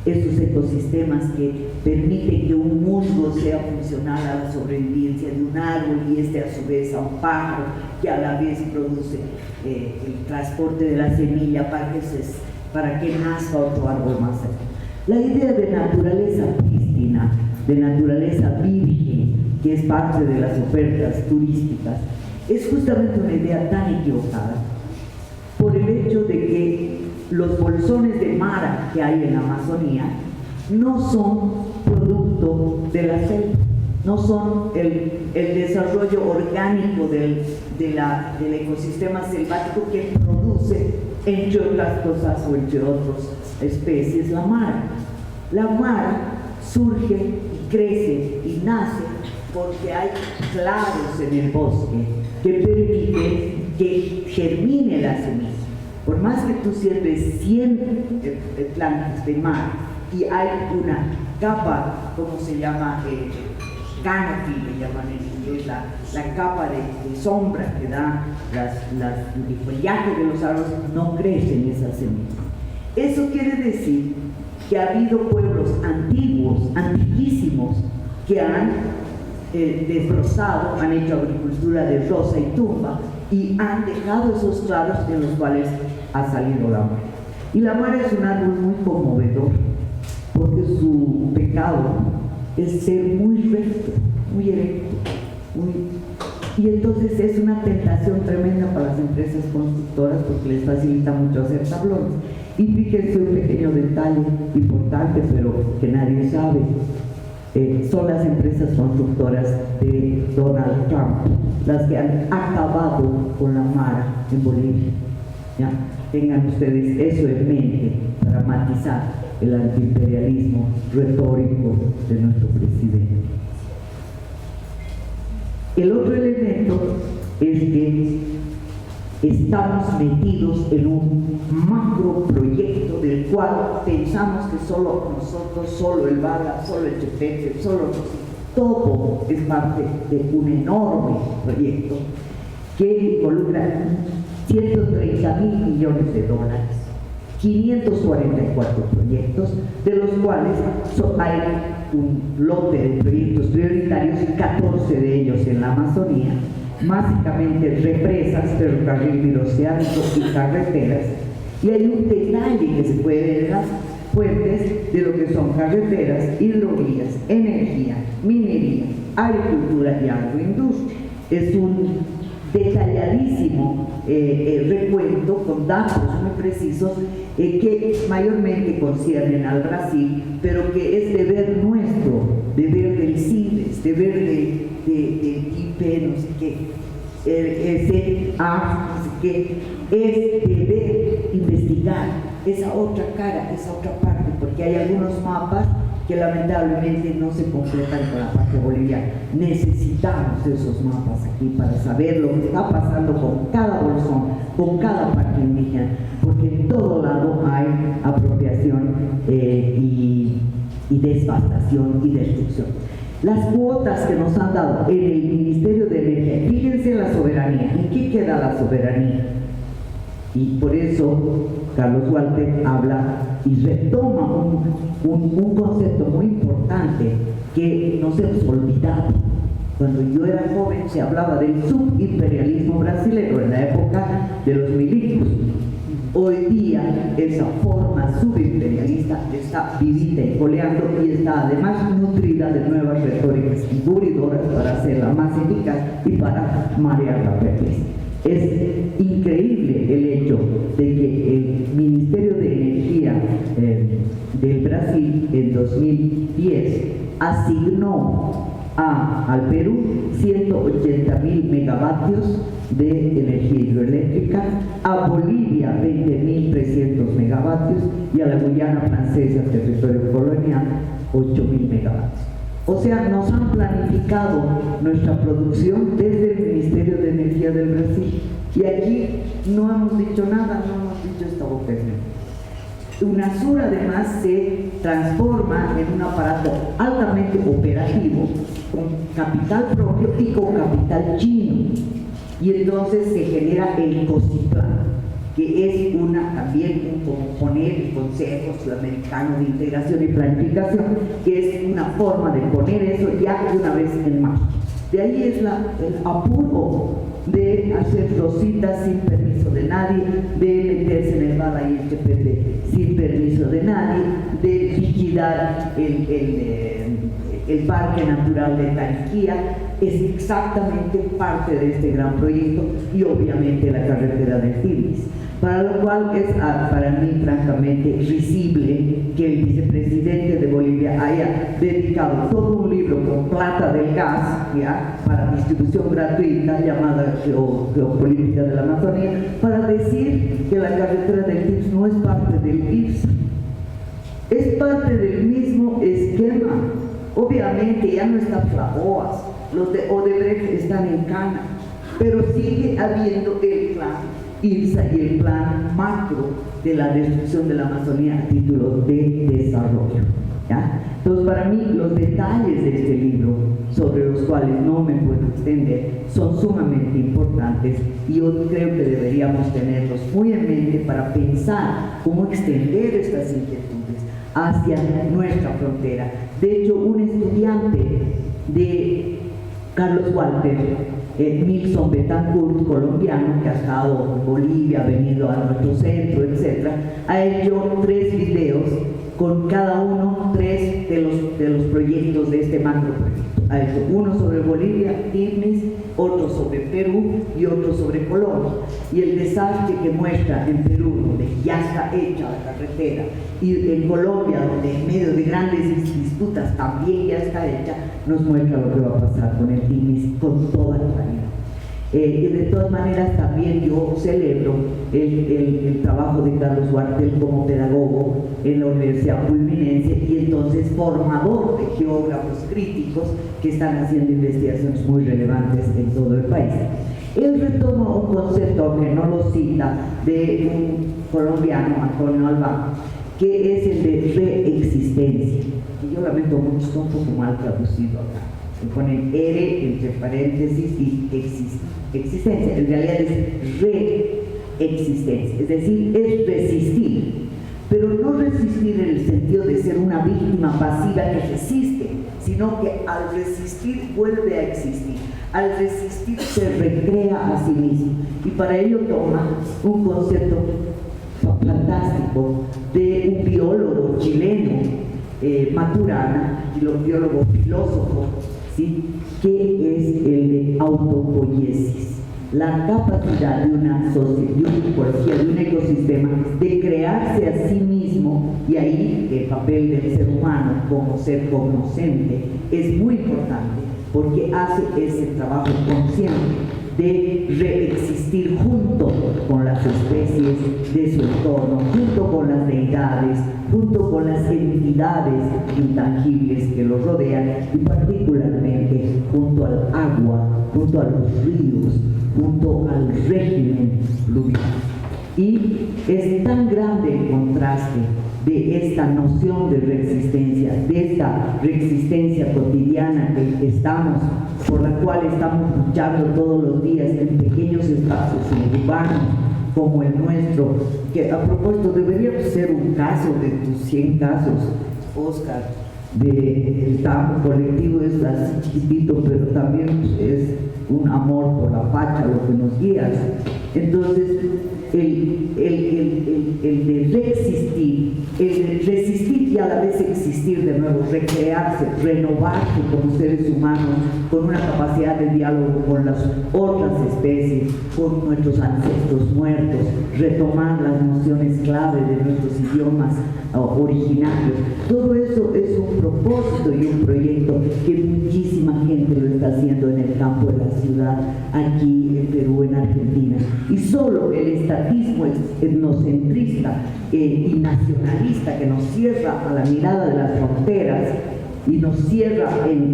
Esos ecosistemas que permiten que un musgo sea funcional a la sobrevivencia de un árbol, y este a su vez a un pájaro, que a la vez produce el transporte de la semilla para que nazca otro árbol más cerca. La idea de naturaleza prístina, de naturaleza virgen, que es parte de las ofertas turísticas, es justamente una idea tan equivocada por el hecho de que los bolsones de mara que hay en la Amazonía no son producto de la selva, no son el desarrollo orgánico del ecosistema selvático que produce, entre otras cosas o entre otras especies, la mara. La mara surge y crece y nace porque hay claros en el bosque que permiten que germine la semilla. Por más que tú siembres 100 plantas de mar y hay una capa, ¿cómo se llama? Canopy, le llaman en inglés, la capa de sombra que da el follaje de los árboles, no crecen esas semillas. Eso quiere decir que ha habido pueblos antiguos, antiquísimos, que han destrozado, han hecho agricultura de roza y tumba, y han dejado esos claros de los cuales ha salido la mara. Y la mara es un árbol muy conmovedor, porque su pecado es ser muy recto, muy erecto, y entonces es una tentación tremenda para las empresas constructoras, porque les facilita mucho hacer tablones. Y fíjense un pequeño detalle importante, pero que nadie sabe. Son las empresas constructoras de Donald Trump las que han acabado con la mara en Bolivia. ¿Ya? Tengan ustedes eso en mente para matizar el antiimperialismo retórico de nuestro presidente. El otro elemento es que estamos metidos en un macro proyecto del cual pensamos que solo nosotros, solo el Vaga, solo el Chepete, solo nosotros, todo es parte de un enorme proyecto que involucra 130.000 millones de dólares, 544 proyectos, de los cuales hay un lote de proyectos prioritarios, 14 de ellos en la Amazonía, básicamente represas, ferrocarril bioceánico y carreteras, y hay un detalle que se puede ver en las fuentes de lo que son carreteras, hidrovías, energía, minería, agricultura y agroindustria. Es un detalladísimo recuento con datos muy precisos que mayormente conciernen al Brasil, pero que es deber nuestro, deber del CIDES, deber del IP, no sé qué, SA, no sé qué, es deber investigar esa otra cara, esa otra parte, porque hay algunos mapas que lamentablemente no se completan con la parte boliviana. Necesitamos esos mapas aquí para saber lo que está pasando con cada bolsón, con cada parte indígena, porque en todo lado hay apropiación y devastación y destrucción. Las cuotas que nos han dado en el Ministerio de Energía, fíjense la soberanía, ¿en qué queda la soberanía? Y por eso Carlos Walter habla y retoma un concepto muy importante que nos hemos olvidado. Cuando yo era joven se hablaba del subimperialismo brasileño en la época de los milicos. Hoy día esa forma subimperialista está vivita y coleando, y está además nutrida de nuevas retóricas engurridoras para hacerla más eficaz y para marear la pereza. Es increíble el hecho de que el Ministerio de Energía del Brasil en 2010 asignó al Perú 180.000 megavatios de energía hidroeléctrica, a Bolivia 20.300 megavatios y a la Guyana Francesa, territorio colonial, 8.000 megavatios. O sea, nos han planificado nuestra producción desde el Ministerio de Energía del Brasil. Y aquí no hemos dicho nada, no hemos dicho esta vocación. UNASUR además se transforma en un aparato altamente operativo, con capital propio y con capital chino. Y entonces se genera el COSIPLAN, que es también poner el Consejo Sudamericano de Integración y Planificación, que es una forma de poner eso ya de una vez en marcha. De ahí es el apuro de hacer rositas sin permiso de nadie, de meterse en el Bala y el Chepete sin permiso de nadie, de liquidar el Parque Natural de Tariquía. Es exactamente parte de este gran proyecto y obviamente la carretera del Tigris, para lo cual es para mí francamente risible que el vicepresidente de Bolivia haya dedicado todo un libro con plata del gas, ¿ya?, para distribución gratuita, llamada Geopolítica de la Amazonía, para decir que la carretera del Tigris no es parte del IPS, es parte del mismo esquema. Obviamente ya no están Flaboas, los de Odebrecht están en Cana, pero sigue habiendo el plan IPSA y el plan macro de la destrucción de la Amazonía a título de desarrollo, ¿ya? Entonces, para mí, los detalles de este libro, sobre los cuales no me puedo extender, son sumamente importantes y yo creo que deberíamos tenerlos muy en mente para pensar cómo extender estas inquietudes hacia nuestra frontera. De hecho, un estudiante de Carlos Walter, Nilson Betancourt, colombiano, que ha estado en Bolivia, ha venido a nuestro centro, etc., ha hecho 3 videos con cada uno 3 de los proyectos de este macroproyecto. Ha hecho uno sobre Bolivia, Tigris, otro sobre Perú y otro sobre Colombia. Y el desastre que muestra en Perú, donde ya está hecha la carretera, y en Colombia, donde en medio de grandes disputas también ya está hecha, nos muestra lo que va a pasar con el Tigris con toda claridad. Y de todas maneras también yo celebro el trabajo de Carlos Huartel como pedagogo en la Universidad Fulminense y entonces formador de geógrafos críticos que están haciendo investigaciones muy relevantes en todo el país. Él retoma un concepto, aunque no lo cita, de un colombiano, Antonio Albán, que es el de reexistencia. Y yo lamento mucho, está un poco mal traducido acá. Se pone R entre paréntesis y existencia. En realidad es reexistencia, es decir, es resistir, pero no resistir en el sentido de ser una víctima pasiva que resiste, sino que al resistir vuelve a existir, al resistir se recrea a sí mismo, y para ello toma un concepto fantástico de un biólogo chileno, Maturana, biólogo filósofo, ¿sí?, que es el de autopoiesis, la capacidad de una ecología, de un ecosistema, de crearse a sí mismo, y ahí el papel del ser humano como ser cognoscente es muy importante, porque hace ese trabajo consciente de reexistir junto con las especies de su entorno, junto con las deidades, junto con las entidades intangibles que los rodean y particularmente junto al agua, junto a los ríos, junto al régimen fluvial. Y es tan grande el contraste de esta noción de reexistencia, de esta reexistencia cotidiana por la cual estamos luchando todos los días en pequeños espacios urbanos como el nuestro, que a propósito deberíamos ser un caso de tus 100 casos, Oscar, del trabajo colectivo. Es así chiquitito, pero también es un amor por la facha lo que nos guía. Entonces, el de reexistir, el de resistir y a la vez existir de nuevo, recrearse, renovarse como seres humanos, con una capacidad de diálogo con las otras especies, con nuestros ancestros muertos, retomar las nociones clave de nuestros idiomas originarios. Todo eso es un propósito y un proyecto que muchísima gente lo está haciendo en el campo de la ciudad, aquí en Perú, en Argentina. Y solo el estatismo etnocentrista y nacionalista que nos cierra a la mirada de las fronteras y nos cierra,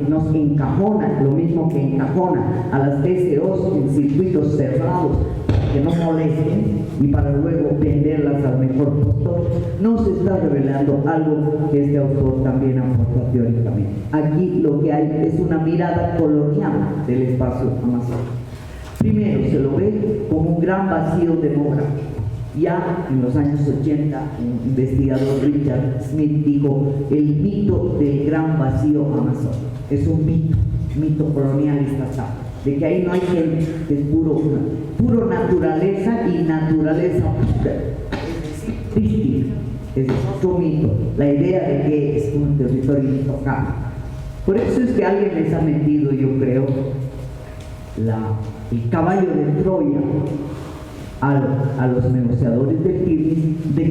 nos encajona, lo mismo que encajona a las TCOs en circuitos cerrados para que no molesten y para luego venderlas al mejor postor, nos está revelando algo que este autor también aporta teóricamente. Aquí lo que hay es una mirada colonial del espacio amazónico. Primero se lo ve como un gran vacío demográfico. Ya en los años 80, un investigador, Richard Smith, dijo: el mito del gran vacío amazónico es un mito colonial estatal, de que ahí no hay gente, que es puro naturaleza y naturaleza pura, es decir, prístina. Ese es otro mito, la idea de que es un territorio intocable. Por eso es que alguien les ha metido, yo creo, el caballo de Troya a los negociadores del Tirnis de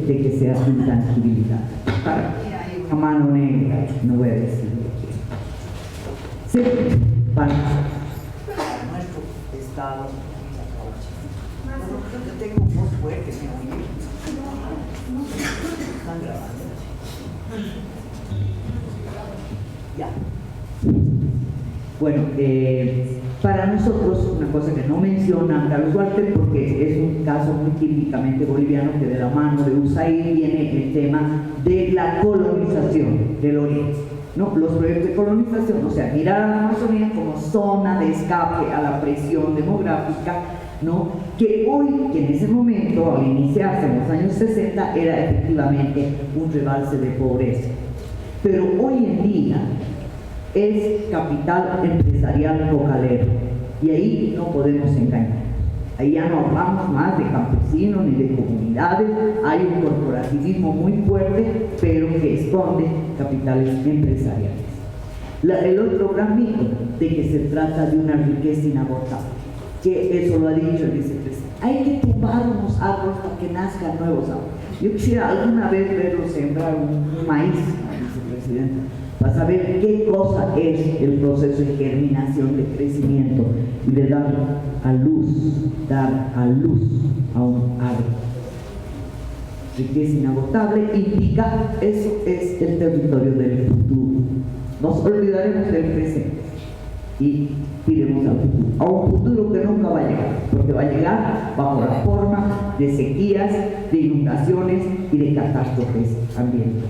que sea intangibilidad. Para mí hay una mano negra, no voy a decir lo que es. Para nuestro estado, yo tengo voz fuerte, ¿me oyen? Están grabando. Ya. Bueno, para nosotros, una cosa que no menciona Carlos Walter, porque es un caso muy típicamente boliviano, que de la mano de USAID viene el tema de la colonización del Oriente, ¿no? Los proyectos de colonización, o sea, mirar a la Amazonía como zona de escape a la presión demográfica, ¿no? Que hoy, que en ese momento, al iniciarse en los años 60, era efectivamente un rebalse de pobreza. Pero hoy en día es capital empresarial localero, y ahí no podemos engañar. Ahí ya no hablamos más de campesinos ni de comunidades, hay un corporativismo muy fuerte, pero que esconde capitales empresariales. El otro gran mito de que se trata de una riqueza inagotable, que eso lo ha dicho el vicepresidente: hay que tumbar unos árboles para que nazcan nuevos árboles. Yo quisiera alguna vez verlo sembrar un maíz, vicepresidente, para saber qué cosa es el proceso de germinación, de crecimiento y de dar a luz a un árbol. Riqueza inagotable implica, eso es el territorio del futuro. Nos olvidaremos del presente y iremos al futuro, a un futuro que nunca va a llegar, porque va a llegar bajo la forma de sequías, de inundaciones y de catástrofes ambientales.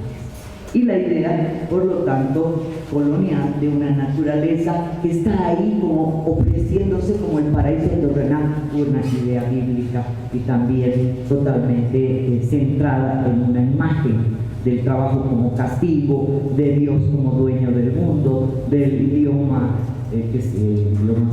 Y la idea, por lo tanto, colonial, de una naturaleza que está ahí como ofreciéndose como el paraíso terrenal, una idea bíblica y también totalmente centrada en una imagen del trabajo como castigo, de Dios como dueño del mundo, del idioma que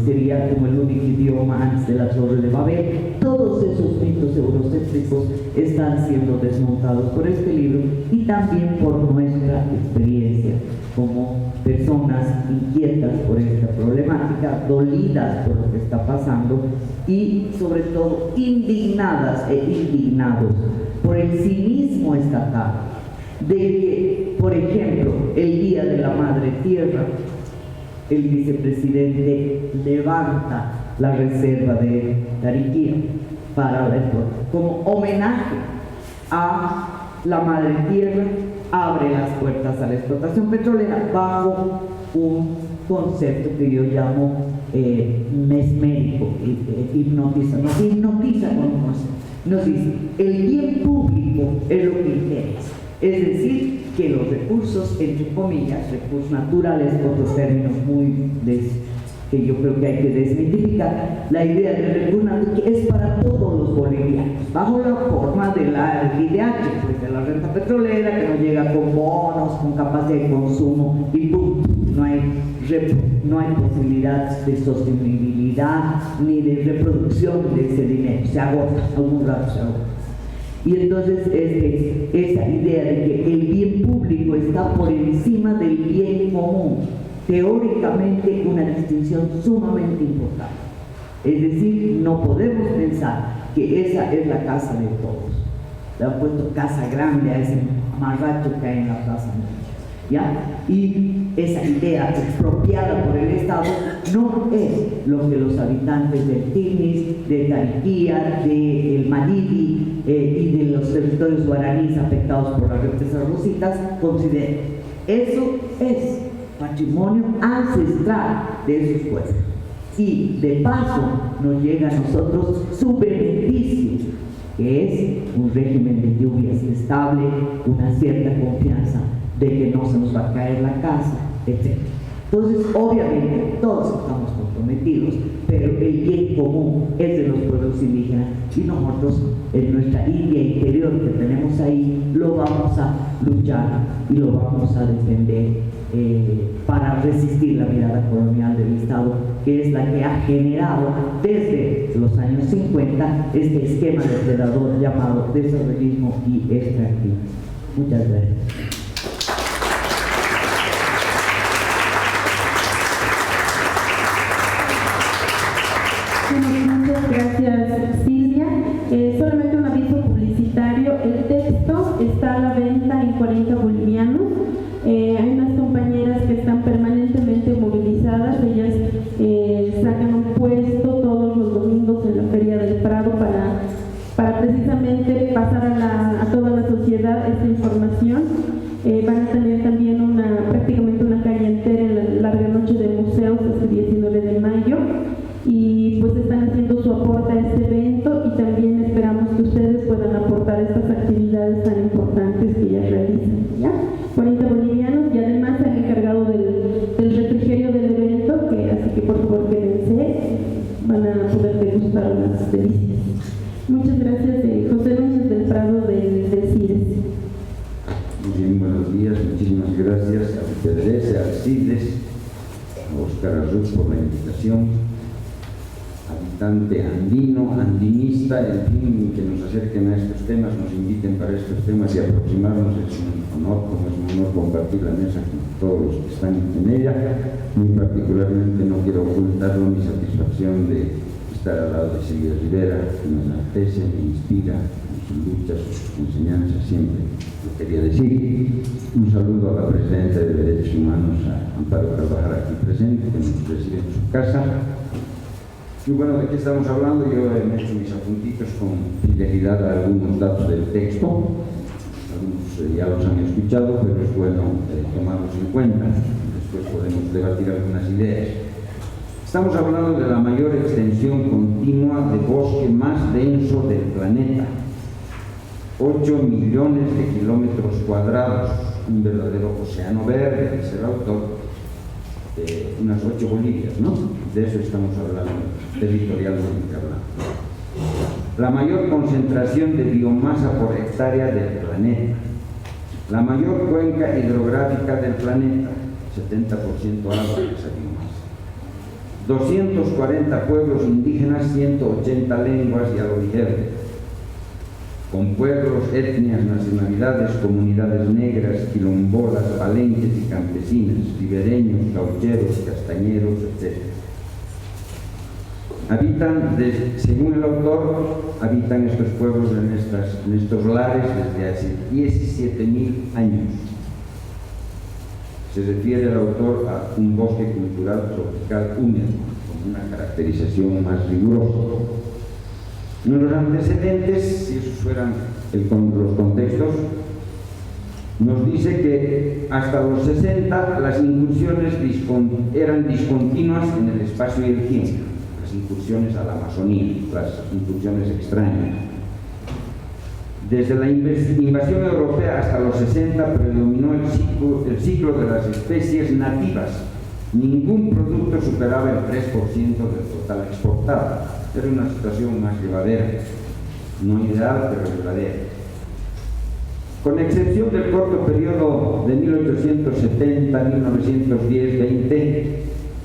sería como el único idioma antes de la Torre de Babel. Todos esos mitos eurocéntricos están siendo desmontados por este libro y también por nuestra experiencia como personas inquietas por esta problemática, dolidas por lo que está pasando y sobre todo indignadas e indignados por el cinismo estatal de que, por ejemplo, el Día de la Madre Tierra, el vicepresidente levanta la reserva de Tariquía para la explotación. Como homenaje a la Madre Tierra, abre las puertas a la explotación petrolera bajo un concepto que yo llamo mesmérico, hipnotiza. Nos hipnotiza con un concepto. Nos dice: el bien público es lo que interesa. Es decir, que los recursos, entre comillas, recursos naturales, otros términos muy que yo creo que hay que desmitificar, la idea de repugnante que es para todos los bolivianos, bajo la forma de la IDH, pues de la renta petrolera, que no llega con bonos, con capacidad de consumo y punto. No hay posibilidad de sostenibilidad ni de reproducción de ese dinero, se agota, algún rato se agota. Y entonces esa idea de que el bien público está por encima del bien común, teóricamente una distinción sumamente importante. Es decir, no podemos pensar que esa es la casa de todos. Le han puesto casa grande a ese amarracho que hay en la plaza, ¿ya? Y esa idea expropiada por el Estado no es lo que los habitantes del Tinis, de Tariquía, del Malili y de los territorios guaraníes afectados por las represas rositas consideran. Eso es patrimonio ancestral de esos pueblos. Y de paso nos llega a nosotros su beneficio, que es un régimen de lluvias estable, una cierta confianza de que no se nos va a caer la casa, etc. Entonces, obviamente, todos estamos comprometidos, pero el bien común es de los pueblos indígenas y nosotros, en nuestra India interior que tenemos ahí, lo vamos a luchar y lo vamos a defender para resistir la mirada colonial del Estado, que es la que ha generado desde los años 50 este esquema depredador llamado desarrollismo y extractivismo. Muchas gracias. Muchas gracias, Silvia. Solamente un aviso publicitario. El texto está a la venta en 40 bolivianos. Hay unas compañeras que están permanentemente movilizadas. Ellas sacan un puesto todos los domingos en la Feria del Prado para precisamente pasar a toda la sociedad esta información. Van a tener también prácticamente una calle entera en la larga noche de museos hasta el 19 de mayo. Y pues están haciendo su aporte a este evento y también esperamos que ustedes puedan aportar estas actividades tan importantes que ellas realizan, ¿ya? 40 bolivianos y además se han encargado del refrigerio del evento, así que por favor quédense, van a poder degustar unas delicias. Muchas gracias, José Núñez del Prado del CIDES. Muy bien, buenos días, muchísimas gracias a ustedes, al CIDES, a Óscar Arruz por la invitación. Habitante andino, andinista, en fin, que nos acerquen a estos temas, nos inviten para estos temas y aproximarnos, es un honor, como es un honor compartir la mesa con todos los que están en ella. Muy particularmente no quiero ocultarlo, mi satisfacción de estar al lado de Silvia Rivera, que me enaltece, me inspira en sus luchas, sus enseñanzas, siempre lo quería decir. Un saludo a la Presidenta de Derechos Humanos, a Amparo Carvajal, aquí presente, que nos recibe en su casa. Y bueno, ¿de qué estamos hablando? Yo he hecho mis apuntitos con fidelidad a algunos datos del texto. Algunos ya los han escuchado, pero es bueno tomarlos en cuenta. Después podemos debatir algunas ideas. Estamos hablando de la mayor extensión continua de bosque más denso del planeta. 8 millones de kilómetros cuadrados, un verdadero océano verde, dice el autor. Unas 8 Bolivias, ¿no? De eso estamos hablando, territorialmente hablando. La mayor concentración de biomasa por hectárea del planeta. La mayor cuenca hidrográfica del planeta, 70% agua de esa biomasa. 240 pueblos indígenas, 180 lenguas y a lo ligero. Con pueblos, etnias, nacionalidades, comunidades negras, quilombolas, palenques y campesinas, ribereños, gaucheros, castañeros, etc. Según el autor, habitan estos pueblos en estos lares desde hace 17.000 años. Se refiere el autor a un bosque cultural tropical húmedo, con una caracterización más rigurosa. En los antecedentes, si esos fueran los contextos, nos dice que hasta los 60 las incursiones eran discontinuas en el espacio y el tiempo, las incursiones a la Amazonía, las incursiones extrañas. Desde la invasión europea hasta los 60 predominó el ciclo de las especies nativas, ningún producto superaba el 3% del total exportado. Era una situación más llevadera, no ideal, pero llevadera. Con excepción del corto periodo de 1870 1910-20,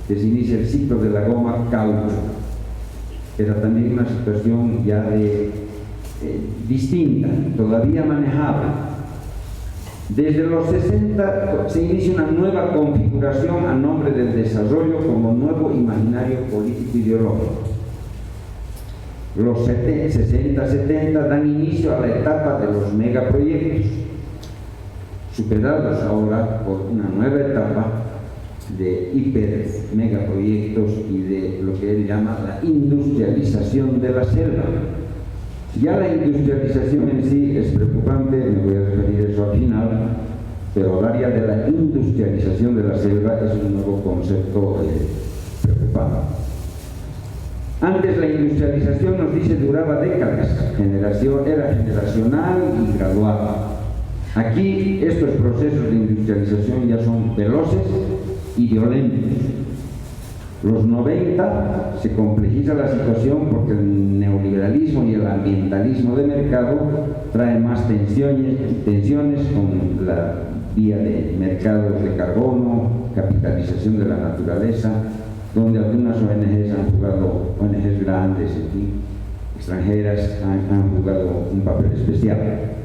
que se inicia el ciclo de la goma caucho, era también una situación ya distinta, todavía manejable. Desde los 60 se inicia una nueva configuración a nombre del desarrollo como nuevo imaginario político ideológico. Los 60-70 dan inicio a la etapa de los megaproyectos, superados ahora por una nueva etapa de hiper megaproyectos y de lo que él llama la industrialización de la selva. Ya la industrialización en sí es preocupante, me voy a referir a eso al final, pero el área de la industrialización de la selva es un nuevo concepto preocupante. Antes la industrialización, nos dice, duraba décadas, era generacional y gradual. Aquí estos procesos de industrialización ya son veloces y violentos. Los 90 se complejiza la situación porque el neoliberalismo y el ambientalismo de mercado traen más tensiones con la vía de mercados de carbono, capitalización de la naturaleza, donde algunas ONGs han jugado, ONGs grandes, extranjeras, han jugado un papel especial,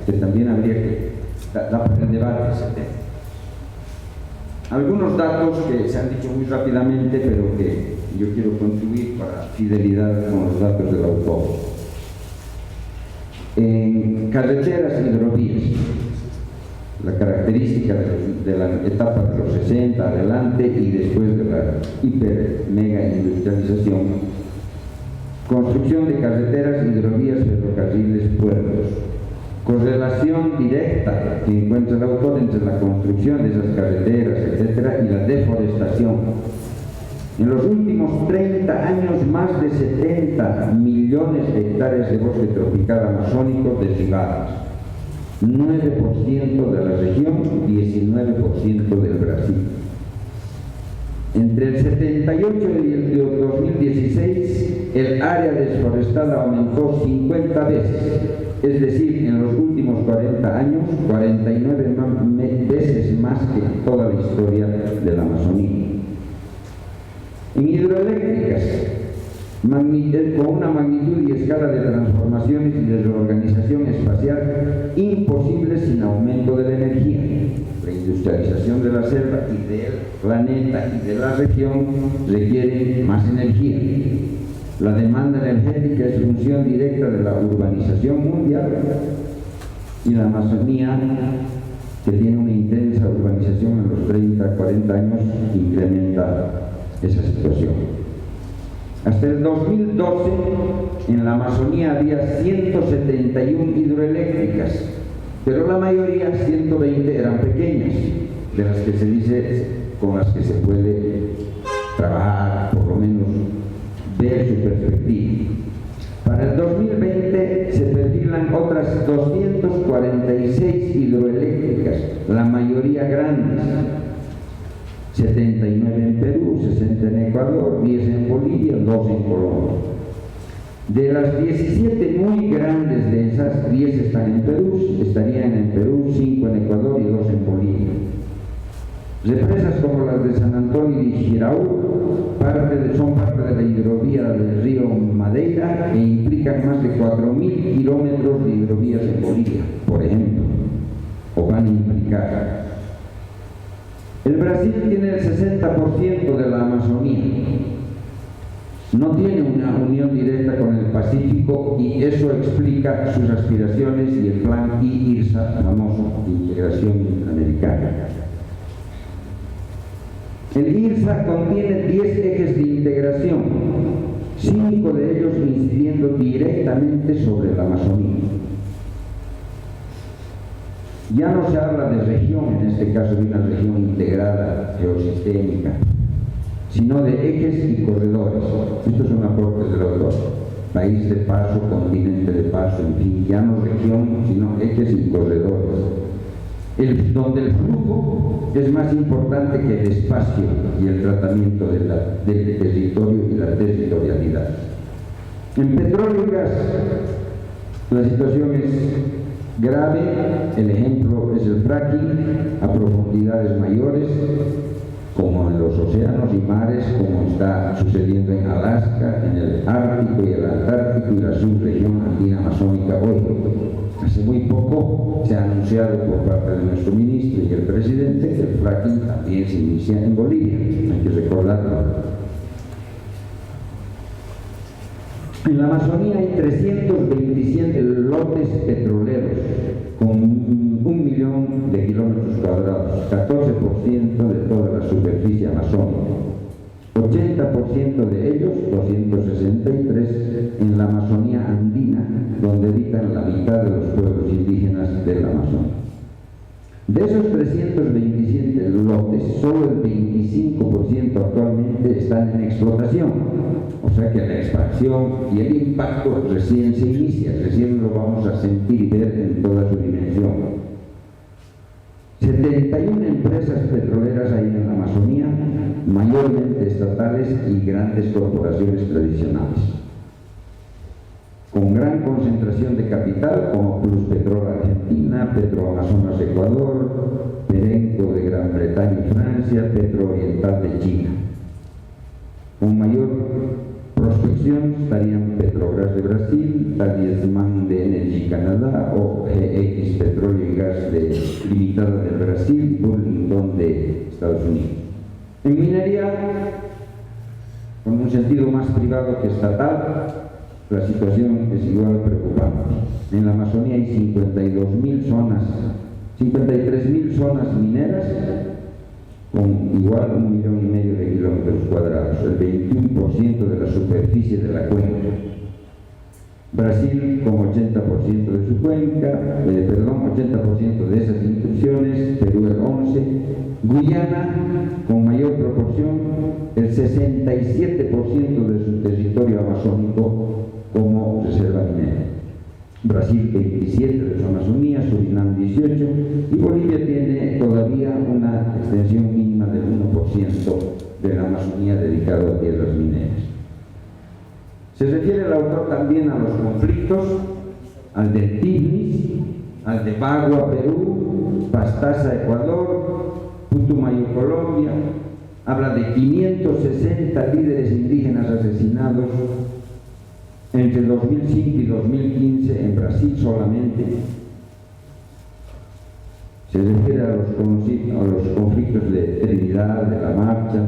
que también habría que dar para el debate ese tema. Algunos datos que se han dicho muy rápidamente, pero que yo quiero contribuir para fidelidad con los datos del autor. En carreteras y hidrovías, la característica de la etapa de los 60 adelante y después de la hiper mega industrialización, construcción de carreteras, hidrovías, ferrocarriles, puertos. Correlación directa que encuentra el autor entre la construcción de esas carreteras, etcétera, y la deforestación. En los últimos 30 años, más de 70 millones de hectáreas de bosque tropical amazónico derribadas. 9% de la región, 19% del Brasil. Entre el 78 y el 2016, el área desforestada aumentó 50 veces, es decir, en los últimos 40 años, 49 veces más que en toda la historia de la Amazonía. En hidroeléctricas, con una magnitud y escala de transformaciones y de reorganización espacial imposible sin aumento de la energía. La industrialización de la selva y del planeta y de la región requiere más energía. La demanda energética es función directa de la urbanización mundial y la Amazonía, que tiene una intensa urbanización en los 30, 40 años, incrementa esa situación. Hasta el 2012, en la Amazonía había 171 hidroeléctricas, pero la mayoría, 120, eran pequeñas, de las que se dice con las que se puede trabajar, por lo menos ver su perspectiva. Para el 2020 se perfilan otras 246 hidroeléctricas, la mayoría grandes, 79 en Perú, 60 en Ecuador, 10 en Bolivia, 2 en Colombia. De las 17 muy grandes de esas, 10 están en Perú, estarían en Perú, 5 en Ecuador y 2 en Bolivia. Represas como las de San Antonio y Girau son parte de la hidrovía del río Madeira e implican más de 4.000 kilómetros de hidrovías en Bolivia, por ejemplo, o van a implicar. El Brasil tiene el 60% de la Amazonía. No tiene una unión directa con el Pacífico y eso explica sus aspiraciones y el plan IRSA, famoso, de integración interamericana. El IRSA contiene 10 ejes de integración, 5 de ellos incidiendo directamente sobre la Amazonía. Ya no se habla de región, en este caso de una región integrada, geosistémica, sino de ejes y corredores. Estos son aportes del autor. País de paso, continente de paso, en fin, ya no región, sino ejes y corredores. donde el flujo es más importante que el espacio y el tratamiento del territorio y la territorialidad. En petróleo y gas la situación es grave. El ejemplo es el fracking a profundidades mayores, como en los océanos y mares, como está sucediendo en Alaska, en el Ártico y el Antártico y la subregión andina amazónica hoy. Hace muy poco se ha anunciado por parte de nuestro ministro y el presidente que el fracking también se inicia en Bolivia, hay que recordarlo. En la Amazonía hay 327 lotes petroleros con 1 millón de kilómetros cuadrados, 14% de toda la superficie amazónica. 80% de ellos, 263, en la Amazonía andina, donde habitan la mitad de los pueblos indígenas del Amazonas. De esos 327 lotes, solo el 25% actualmente están en explotación. O sea que la expansión y el impacto recién se inicia, recién lo vamos a sentir y ver en toda su dimensión. 71 empresas petroleras hay en la Amazonía, mayormente estatales y grandes corporaciones tradicionales, con gran concentración de capital como Pluspetrol Argentina, Petroamazonas Ecuador, Perenco de Gran Bretaña y Francia, Petrooriental de China. Con mayor prospección estarían Petrobras de Brasil, Talismán de Energy Canadá o GX Petróleo y Gas Limitada de Brasil, Burlington de Estados Unidos. En minería, con un sentido más privado que estatal, la situación es igual preocupante. En la Amazonía hay 53.000 zonas mineras con igual 1,5 millones de kilómetros cuadrados, el 21% de la superficie de la cuenca. Brasil con 80% de su cuenca, 80% de esas intrusiones, Perú el 11%, Guyana con mayor proporción, el 67% de su territorio amazónico como reserva minera. Brasil 27 de su Amazonía, Surinam 18 y Bolivia tiene todavía una extensión mínima del 1% de la Amazonía dedicado a tierras mineras. Se refiere el autor también a los conflictos, al de Tigris, al de Bagua, Perú, Pastaza, Ecuador, Putumayo, Colombia. Habla de 560 líderes indígenas asesinados entre 2005 y 2015 en Brasil solamente. Se refiere a los conflictos de Trinidad, de la Marcha,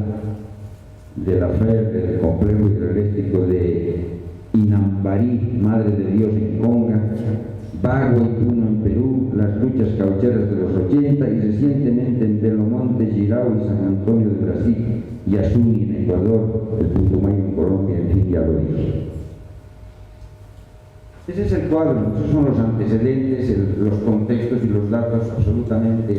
de la FER, del complejo hidroeléctrico de Inambarí, Madre de Dios en Conga, Bagua y Puno en Perú, las luchas caucheras de los 80 y recientemente en Belomonte, Girao y San Antonio de Brasil, y Asuni en Ecuador, el Putumayo en Colombia, en fin, ya lo dije. Ese es el cuadro, esos son los antecedentes, los contextos y los datos absolutamente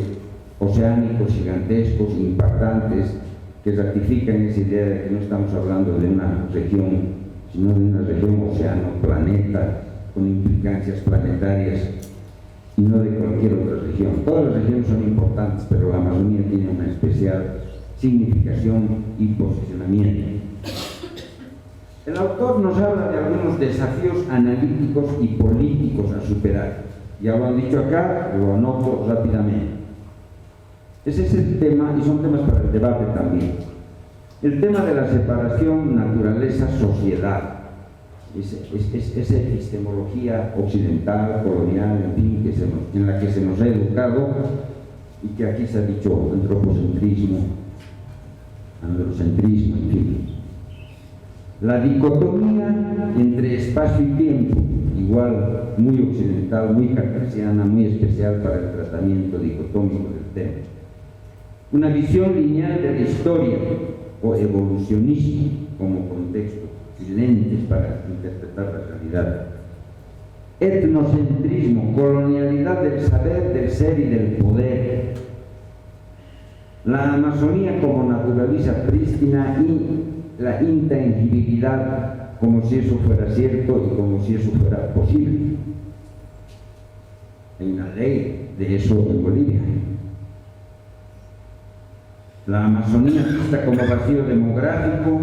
oceánicos, gigantescos, impactantes, que ratifican esa idea de que no estamos hablando de una región, sino de una región océano, planeta, con implicancias planetarias, y no de cualquier otra región. Todas las regiones son importantes, pero la Amazonía tiene una especial significación y posicionamiento. El autor nos habla de algunos desafíos analíticos y políticos a superar. Ya lo han dicho acá, lo anoto rápidamente. Ese es el tema, y son temas para el debate también. El tema de la separación naturaleza-sociedad. Esa epistemología occidental, colonial, en fin, en la que se nos ha educado y que aquí se ha dicho antropocentrismo, androcentrismo, en fin. La dicotomía entre espacio y tiempo, igual muy occidental, muy cartesiana, muy especial para el tratamiento dicotómico del tema. Una visión lineal de la historia o evolucionismo como contexto y lentes para interpretar la realidad. Etnocentrismo, colonialidad del saber, del ser y del poder. La Amazonía como naturaleza prístina y la intangibilidad como si eso fuera cierto y como si eso fuera posible. Hay una ley de eso en Bolivia. La Amazonía vista como vacío demográfico,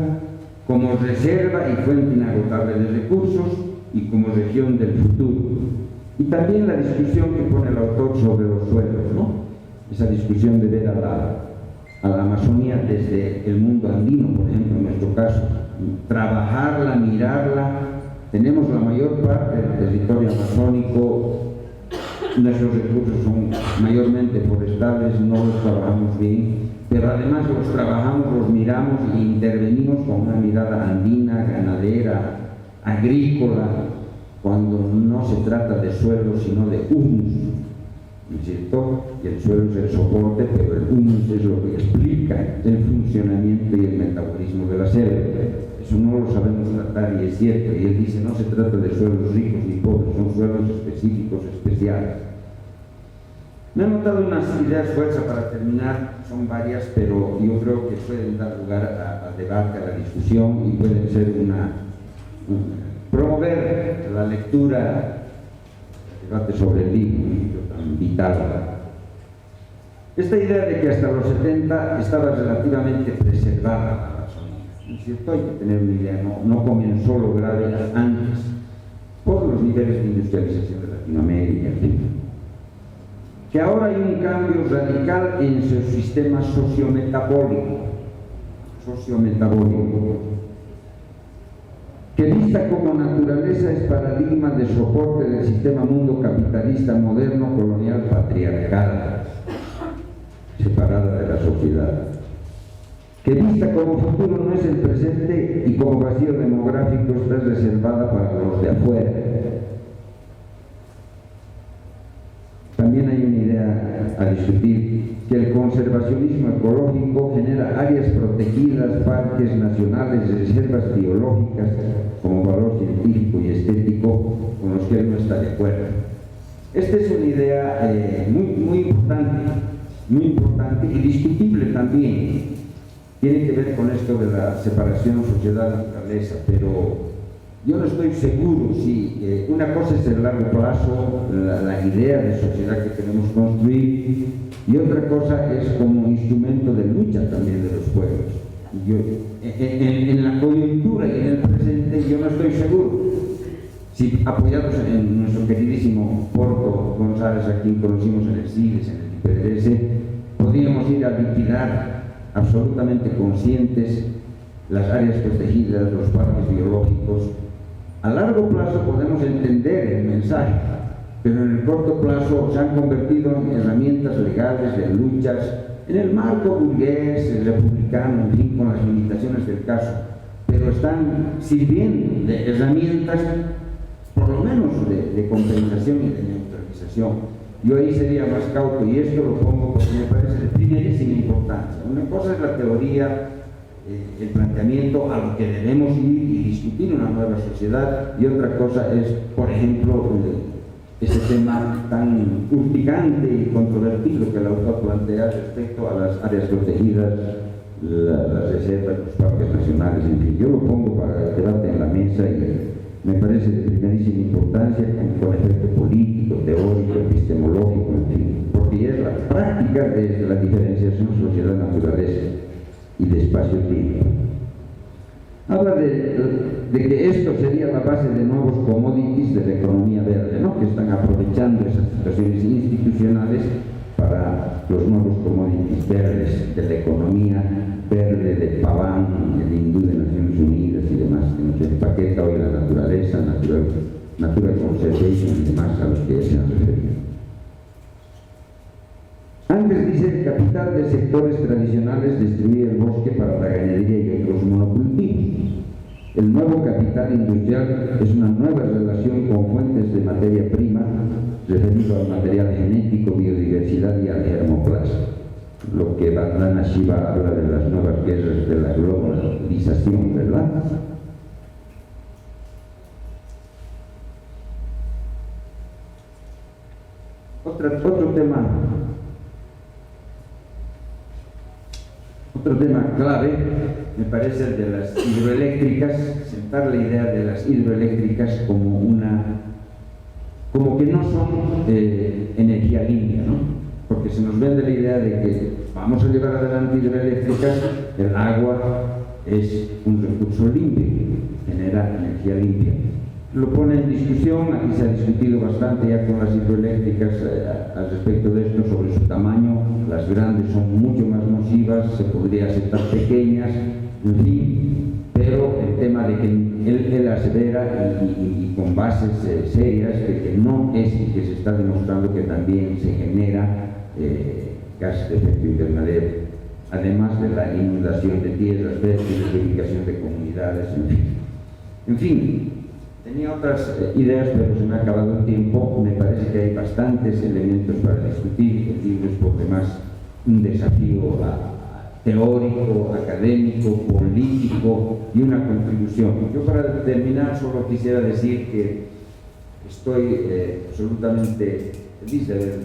como reserva y fuente inagotable de recursos y como región del futuro. Y también la discusión que pone el autor sobre los suelos, ¿no? Esa discusión de ver a la Amazonía desde el mundo andino, por ejemplo, en nuestro caso, trabajarla, mirarla. Tenemos la mayor parte del territorio amazónico, nuestros recursos son mayormente forestales, no los trabajamos bien, pero además los trabajamos, los miramos e intervenimos con una mirada andina, ganadera, agrícola, cuando no se trata de suelo sino de humus, ¿no es cierto? Y el suelo es el soporte, pero el humus es lo que explica el funcionamiento y el metabolismo de la selva. Eso no lo sabemos tratar y es cierto. Y él dice, no se trata de suelos ricos ni pobres, son suelos específicos, especiales. Me he notado unas ideas fuerza para terminar, son varias, pero yo creo que pueden dar lugar al debate, a la discusión y pueden ser promover la lectura, el debate sobre el libro tan vital. Esta idea de que hasta los 70 estaba relativamente preservada la Amazonía, ¿no es cierto? Hay que tener una idea, no comenzó lo grave antes, por los niveles de industrialización de Latinoamérica, en fin. Que ahora hay un cambio radical en su sistema sociometabólico, que vista como naturaleza es paradigma de soporte del sistema mundo capitalista moderno, colonial, patriarcal, separada de la sociedad. Que vista como futuro no es el presente y como vacío demográfico está reservada para los de afuera. También hay una idea a discutir, que el conservacionismo ecológico genera áreas protegidas, parques nacionales, reservas biológicas como valor científico y estético, con los que él no está de acuerdo. Esta es una idea muy importante y discutible también. Tiene que ver con esto de la separación sociedad-naturaleza, pero yo no estoy seguro si una cosa es el largo plazo, la idea de sociedad que queremos construir, y otra cosa es como instrumento de lucha también de los pueblos. En la coyuntura y en el presente yo no estoy seguro si, apoyados en nuestro queridísimo Porto González, a quien conocimos en el CIDES, en el IPDS, podríamos ir a liquidar absolutamente conscientes las áreas protegidas, los parques biológicos. A largo plazo podemos entender el mensaje, pero en el corto plazo se han convertido en herramientas legales de luchas en el marco burgués, republicano, en fin, con las limitaciones del caso, pero están sirviendo de herramientas, por lo menos de compensación y de neutralización. Yo ahí sería más cauto, y esto lo pongo porque me parece de primerísima importancia. Una cosa es la teoría, el planteamiento a lo que debemos ir y discutir una nueva sociedad, y otra cosa es, por ejemplo, ese tema tan urticante y controvertido que el autor plantea respecto a las áreas protegidas, las reservas, los parques nacionales, en fin. Yo lo pongo para el debate en la mesa y me parece de primerísima importancia, con efecto político, teórico, epistemológico, en fin, porque es la práctica de la diferenciación sociedad-naturaleza y de espacio-tiempo. Habla de que esto sería la base de nuevos commodities de la economía verde, ¿no? Que están aprovechando esas situaciones institucionales para los nuevos commodities verdes de la economía verde de Paván, el hindú de Naciones Unidas y demás, que nos empaqueta hoy la naturaleza, natural conservation y demás a los que ya se han referido. Antes dice, el capital de sectores tradicionales destruye el bosque para la ganadería y otros monocultivos. El nuevo capital industrial es una nueva relación con fuentes de materia prima, referido al material genético, biodiversidad y al germoplasma. Lo que Vandana Shiva habla de las nuevas guerras de la globalización, ¿verdad? Otro tema clave me parece el de las hidroeléctricas, sentar la idea de las hidroeléctricas como que no son energía limpia, ¿no? Porque se nos vende la idea de que vamos a llevar adelante hidroeléctricas, el agua es un recurso limpio, genera energía limpia. Lo pone en discusión, aquí se ha discutido bastante ya con las hidroeléctricas al respecto de esto, sobre su tamaño. Las grandes son mucho más nocivas, se podría aceptar pequeñas, en fin, pero el tema de que él asevera y con bases serias de que no es y que se está demostrando que también se genera gases de efecto invernadero, además de la inundación de tierras fértiles, de ubicación de comunidades, en fin. Tenía otras ideas, pero se me ha acabado el tiempo. Me parece que hay bastantes elementos para discutir. El libro es por demás un desafío teórico, académico, político y una contribución. Yo, para terminar, solo quisiera decir que estoy absolutamente feliz de haber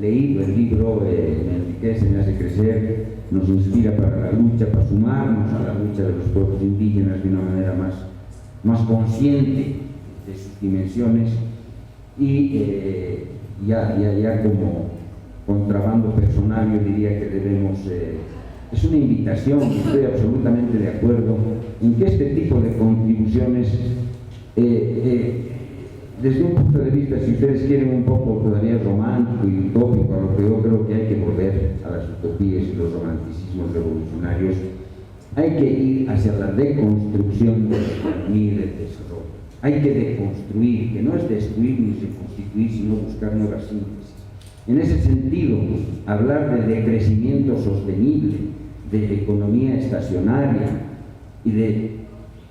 leído el libro. Me enriquece, me hace crecer, nos inspira para la lucha, para sumarnos a la lucha de los pueblos indígenas de una manera más consciente de sus dimensiones, y ya como contrabando personal yo diría que debemos, es una invitación, estoy absolutamente de acuerdo en que este tipo de contribuciones, desde un punto de vista, si ustedes quieren, un poco todavía romántico y utópico, a lo que yo creo que hay que volver a las utopías y los romanticismos revolucionarios, hay que ir hacia la deconstrucción de la economía y del desarrollo. Hay que deconstruir, que no es destruir ni reconstituir, sino buscar nuevas síntesis. En ese sentido, hablar de decrecimiento sostenible, de economía estacionaria y de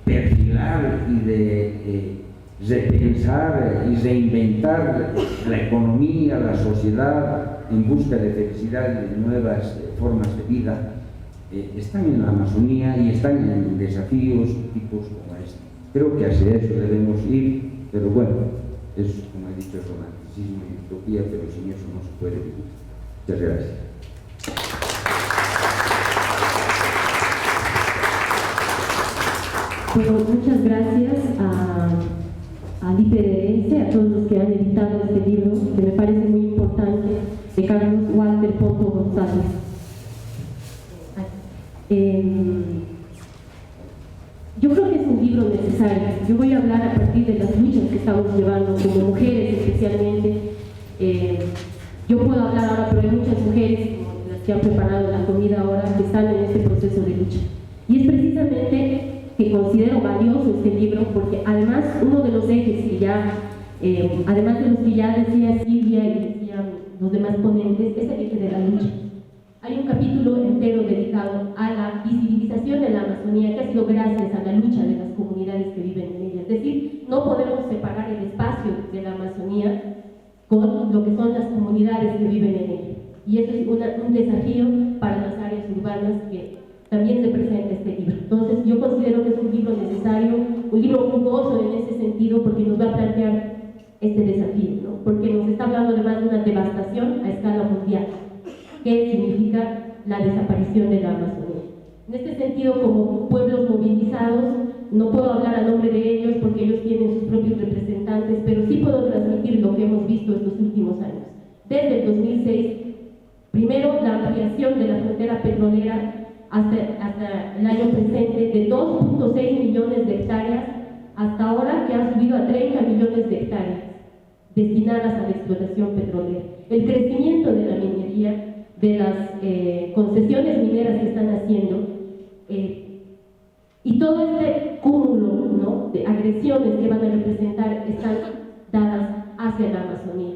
perfilar y de repensar y reinventar la economía, la sociedad en busca de felicidad y de nuevas formas de vida, están en la Amazonía y están en desafíos tipos como este. Creo que hacia eso debemos ir, pero bueno, es, como he dicho, es romanticismo y utopía, pero sin eso no se puede vivir. Muchas gracias. Bueno, muchas gracias al IPDS, a todos los que han editado este libro, que me parece muy importante, de Carlos Walter Pombo González. Yo creo que es un libro necesario. Yo voy a hablar a partir de las luchas que estamos llevando como mujeres, especialmente. Yo puedo hablar ahora, pero hay muchas mujeres, como las que han preparado la comida ahora, que están en este proceso de lucha. Y es precisamente que considero valioso este libro, porque además uno de los ejes que ya, además de los que ya decía Silvia y decían los demás ponentes, es el eje de la lucha. Hay un capítulo entero dedicado a la visibilización de la Amazonía, que ha sido gracias a la lucha de las comunidades que viven en ella. Es decir, no podemos separar el espacio de la Amazonía con lo que son las comunidades que viven en ella. Y eso es un desafío para las áreas urbanas que también se presenta este libro. Entonces, yo considero que es un libro necesario, un libro jugoso en ese sentido, porque nos va a plantear este desafío, ¿no? Porque nos está hablando además de una devastación a escala mundial. ¿Qué significa la desaparición de la Amazonía? En este sentido, como pueblos movilizados, no puedo hablar a nombre de ellos porque ellos tienen sus propios representantes, pero sí puedo transmitir lo que hemos visto estos últimos años. Desde el 2006, primero la ampliación de la frontera petrolera hasta el año presente, de 2.6 millones de hectáreas, hasta ahora que ha subido a 30 millones de hectáreas destinadas a la explotación petrolera. El crecimiento de la minería, de las concesiones mineras que están haciendo, y todo este cúmulo, ¿no?, de agresiones que van a representar están dadas hacia la Amazonía.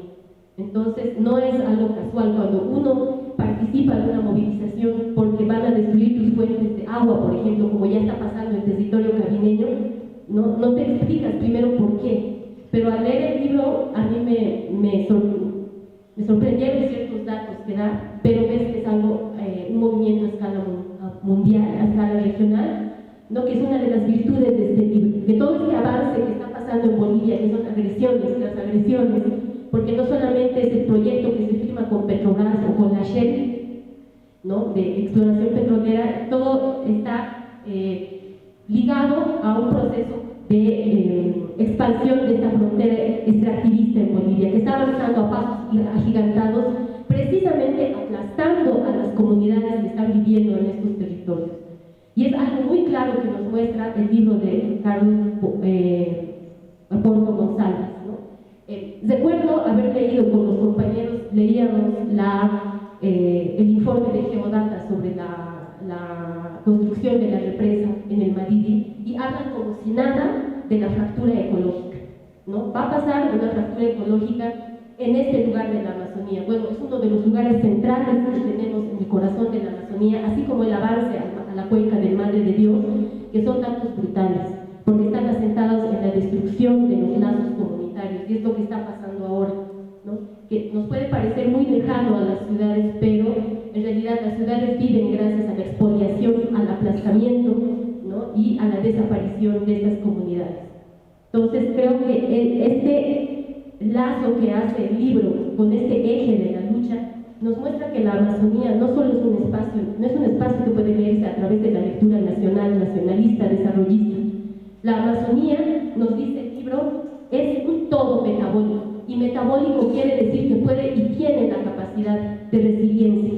Entonces, no es algo casual cuando uno participa en una movilización porque van a destruir tus fuentes de agua, por ejemplo, como ya está pasando en territorio cabineño, no te explicas primero por qué. Pero al leer el libro, a mí me sorprendieron ciertos datos que da, pero ves que es algo, un movimiento a escala mundial, a escala regional, ¿no?, que es una de las virtudes de este libro. Que todo este avance que está pasando en Bolivia, que son agresiones, las agresiones, porque no solamente es el proyecto que se firma con Petrobras o con la Shell, ¿no?, de exploración petrolera, todo está ligado a un proceso de expansión de esta frontera extractivista en Bolivia, que está avanzando a pasos agigantados, precisamente aplastando a las comunidades viviendo en estos territorios. Y es algo muy claro que nos muestra el libro de Carlos Porto González, ¿no? Recuerdo haber leído con los compañeros, leíamos el informe de Geodata sobre la construcción de la represa en el Madidi, y hablan como si nada de la fractura ecológica, ¿no? Va a pasar una fractura ecológica en este lugar de la Amazonía. Bueno, es uno de los lugares centrales que tenemos en el corazón de la Amazonía, así como el avance a la cuenca del Madre de Dios, que son datos brutales, porque están asentados en la destrucción de los lazos comunitarios, y es lo que está pasando ahora, ¿no? Que nos puede parecer muy lejano a las ciudades, pero en realidad las ciudades viven gracias a la expoliación, al aplastamiento, ¿no? Y a la desaparición de estas comunidades. Entonces creo que este lazo que hace el libro con este eje de la lucha nos muestra que la Amazonía no solo es un espacio, no es un espacio que puede leerse a través de la lectura nacional, nacionalista, desarrollista. La Amazonía, nos dice el libro, es un todo metabólico, y metabólico quiere decir que puede y tiene la capacidad de resiliencia,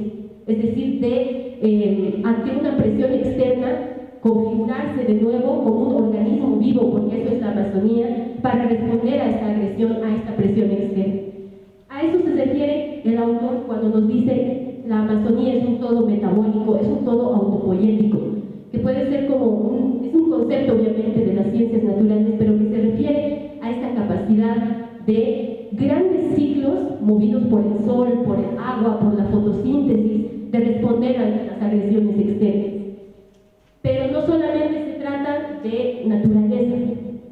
es decir, de ante una presión externa configurarse de nuevo como un organismo vivo, porque eso es la Amazonía, para responder a esta agresión, a esta presión externa. A eso se refiere el autor cuando nos dice la Amazonía es un todo metabólico, es un todo autopoyético, que puede ser como es un concepto obviamente de las ciencias naturales, pero que se refiere a esta capacidad de grandes ciclos movidos por el sol, por el agua, por la fotosíntesis, de responder a las agresiones externas. Pero no solamente se trata de naturaleza,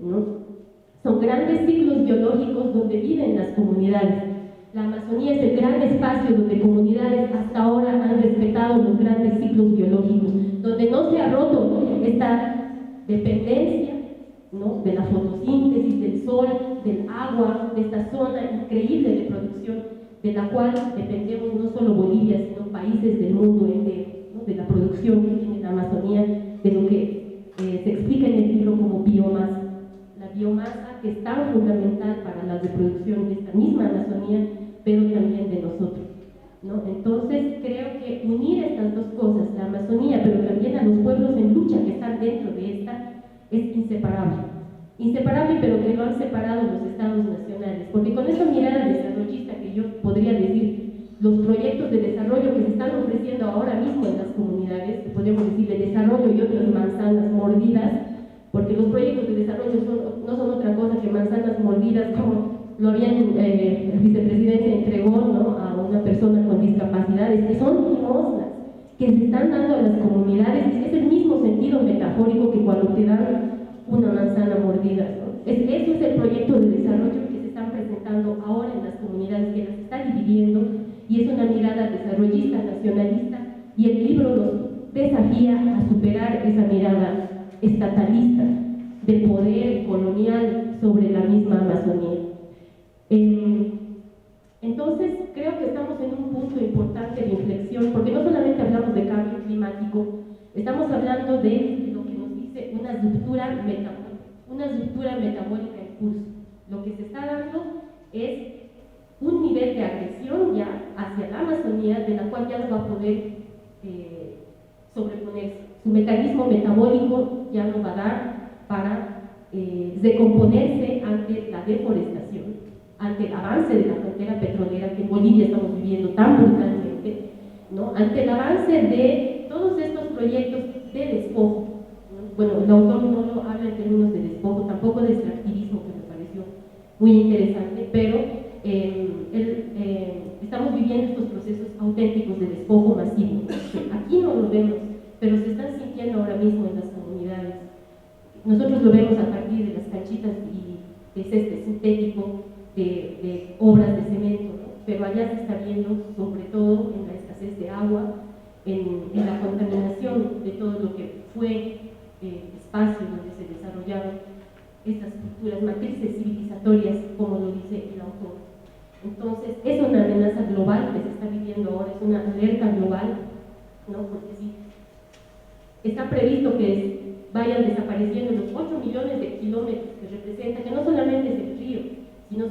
¿no? Son grandes ciclos biológicos donde viven las comunidades. La Amazonía es el gran espacio donde comunidades hasta ahora han respetado los grandes ciclos biológicos, donde no se ha roto esta dependencia, ¿no? De la fotosíntesis, del sol, del agua, de esta zona increíble de producción de la cual dependemos no solo Bolivia, sino países del mundo entero, ¿no? De la producción que tiene la Amazonía, de lo que se explica en el libro como biomasa. La biomasa que es tan fundamental para la reproducción de esta misma Amazonía, pero también de nosotros, ¿no? Entonces creo que unir estas dos cosas, la Amazonía, pero también a los pueblos en lucha que están dentro de esta, es inseparable. Inseparable, pero que no han separado los estados nacionales, porque con esta mirada desarrollista que yo podría decir, los proyectos de desarrollo que se están ofreciendo ahora mismo en las comunidades, que podemos decir de desarrollo y otras manzanas mordidas, porque los proyectos de desarrollo no son otra cosa que manzanas mordidas, como lo habían, el vicepresidente entregó, ¿no? A una persona con discapacidades, que son limosnas, que se están dando a las comunidades. Es el mismo sentido metafórico que cuando te dan una manzana mordida, ¿no? Eso es el proyecto de desarrollo que se están presentando ahora en las comunidades, que las está dividiendo, y es una mirada desarrollista, nacionalista, y el libro nos desafía a superar esa mirada estatalista del poder colonial sobre la misma Amazonía. Entonces creo que estamos en un punto importante de inflexión, porque no solamente hablamos de cambio climático, estamos hablando de lo que nos dice una ruptura metabólica en curso. Lo que se está dando es un nivel de agresión ya hacia la Amazonía, de la cual ya no va a poder sobreponerse. Su mecanismo metabólico ya no va a dar para decomponerse ante la deforestación, ante el avance de la frontera petrolera que en Bolivia estamos viviendo tan brutalmente, ¿no? Ante el avance de todos estos proyectos de despojo, ¿no? Bueno, el autor no lo habla en términos de despojo, tampoco de extractivismo, que me pareció muy interesante, pero estamos viviendo estos procesos auténticos de despojo masivo. Aquí no lo vemos, pero se están sintiendo ahora mismo en las comunidades. Nosotros lo vemos a partir de las canchitas y de césped sintético, de obras de cemento, ¿no? Pero allá se está viendo sobre todo en la escasez de agua, en la contaminación de todo lo que fue espacio donde se desarrollaron estas culturas, matrices civilizatorias, como lo dice el autor. Entonces, es una amenaza global que se está viviendo ahora, es una alerta global, ¿no? Porque sí, está previsto que vayan desapareciendo los 8 millones de kilómetros que representa, que no solamente es el río, sino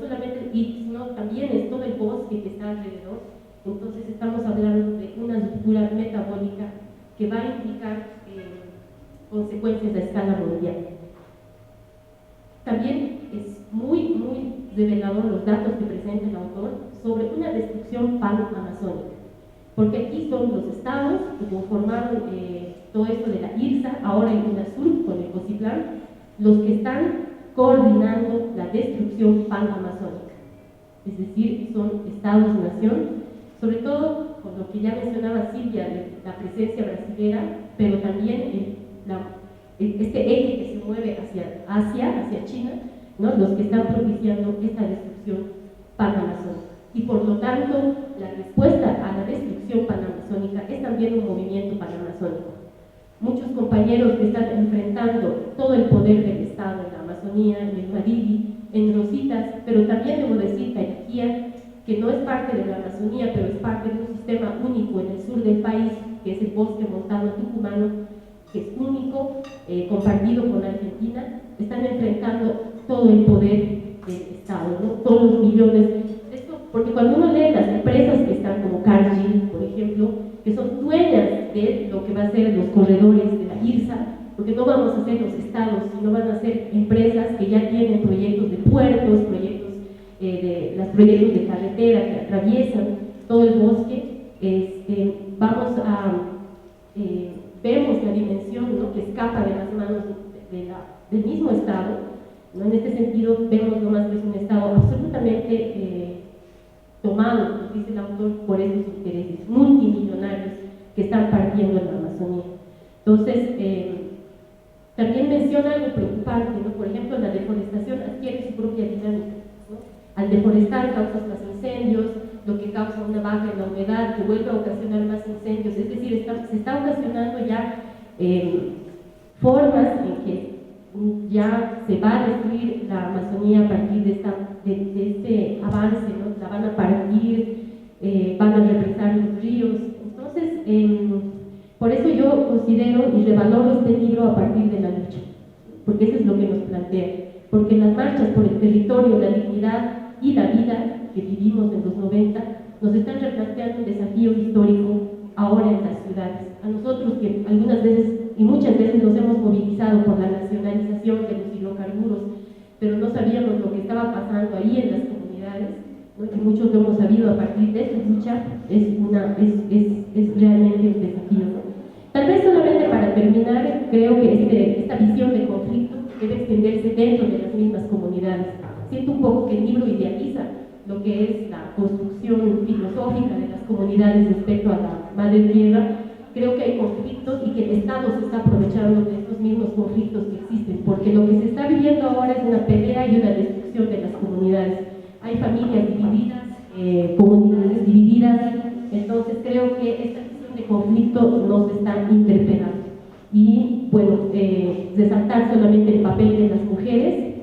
también es todo el bosque que está alrededor. Entonces estamos hablando de una ruptura metabólica que va a implicar consecuencias a escala mundial. También es muy revelador los datos que presenta el autor sobre una destrucción pan-amazónica, porque aquí son los estados que conformaron todo esto de la IRSA, ahora en UNASUR con el COCIPLAN, los que están coordinando la destrucción pan-amazónica. Es decir, son estados-nación, sobre todo con lo que ya mencionaba Silvia, de la presencia brasilera, pero también este eje que se mueve hacia Asia, hacia China, ¿no? Los que están propiciando esta destrucción panamazónica. Y por lo tanto, la respuesta a la destrucción panamazónica es también un movimiento panamazónico. Muchos compañeros que están enfrentando todo el poder del Estado en la Amazonía, en el Mariri, en Rositas, pero también debo decir Tariquía, que no es parte de la Amazonía, pero es parte de un sistema único en el sur del país, que es el bosque montano tucumano, que es único, compartido con Argentina, están enfrentando todo el poder del Estado, ¿no? Todos los millones. Esto, porque cuando uno lee las empresas que están como Cargill, por ejemplo, que son dueñas de lo que va a ser los corredores de la IRSA, porque no vamos a ser los estados, sino van a ser empresas que ya tienen proyectos de puertos, los proyectos de carretera que atraviesan todo el bosque. Vemos la dimensión, ¿no?, que escapa de las manos del mismo Estado, ¿no? En este sentido, vemos nomás que es un Estado absolutamente tomado, nos dice el autor, por esos intereses multimillonarios que están partiendo en la Amazonía. Entonces, también menciona algo preocupante, ¿no? Por ejemplo, la deforestación adquiere su propia dinámica, ¿no? Al deforestar causas más incendios, lo que causa una baja en la humedad, que vuelve a ocasionar más incendios, es decir, se está ocasionando ya formas en que ya se va a destruir la Amazonía a partir de este avance, ¿no? La van a partir, van a represar los ríos. Entonces, por eso yo considero y revaloro este libro a partir de la lucha, porque eso es lo que nos plantea, porque las marchas por el territorio, la dignidad y la vida que vivimos en los 90 nos están replanteando un desafío histórico ahora en las ciudades. A nosotros que algunas veces y muchas veces nos hemos movilizado por la nacionalización de los hidrocarburos, pero no sabíamos lo que estaba pasando ahí en las comunidades, ¿no? Y muchos lo hemos sabido a partir de esta lucha, es realmente un desafío, ¿no? Tal vez solamente para terminar, creo que esta visión de conflicto debe extenderse dentro de las mismas comunidades. Siento un poco que el libro idealiza lo que es la construcción filosófica de las comunidades respecto a la madre tierra. Creo que hay conflictos y que el Estado se está aprovechando de estos mismos conflictos que existen, porque lo que se está viviendo ahora es una pelea y una destrucción de las comunidades. Hay familias divididas, comunidades divididas, entonces creo que esta visión de conflicto nos está interpelando. Y bueno, resaltar solamente el papel de las mujeres,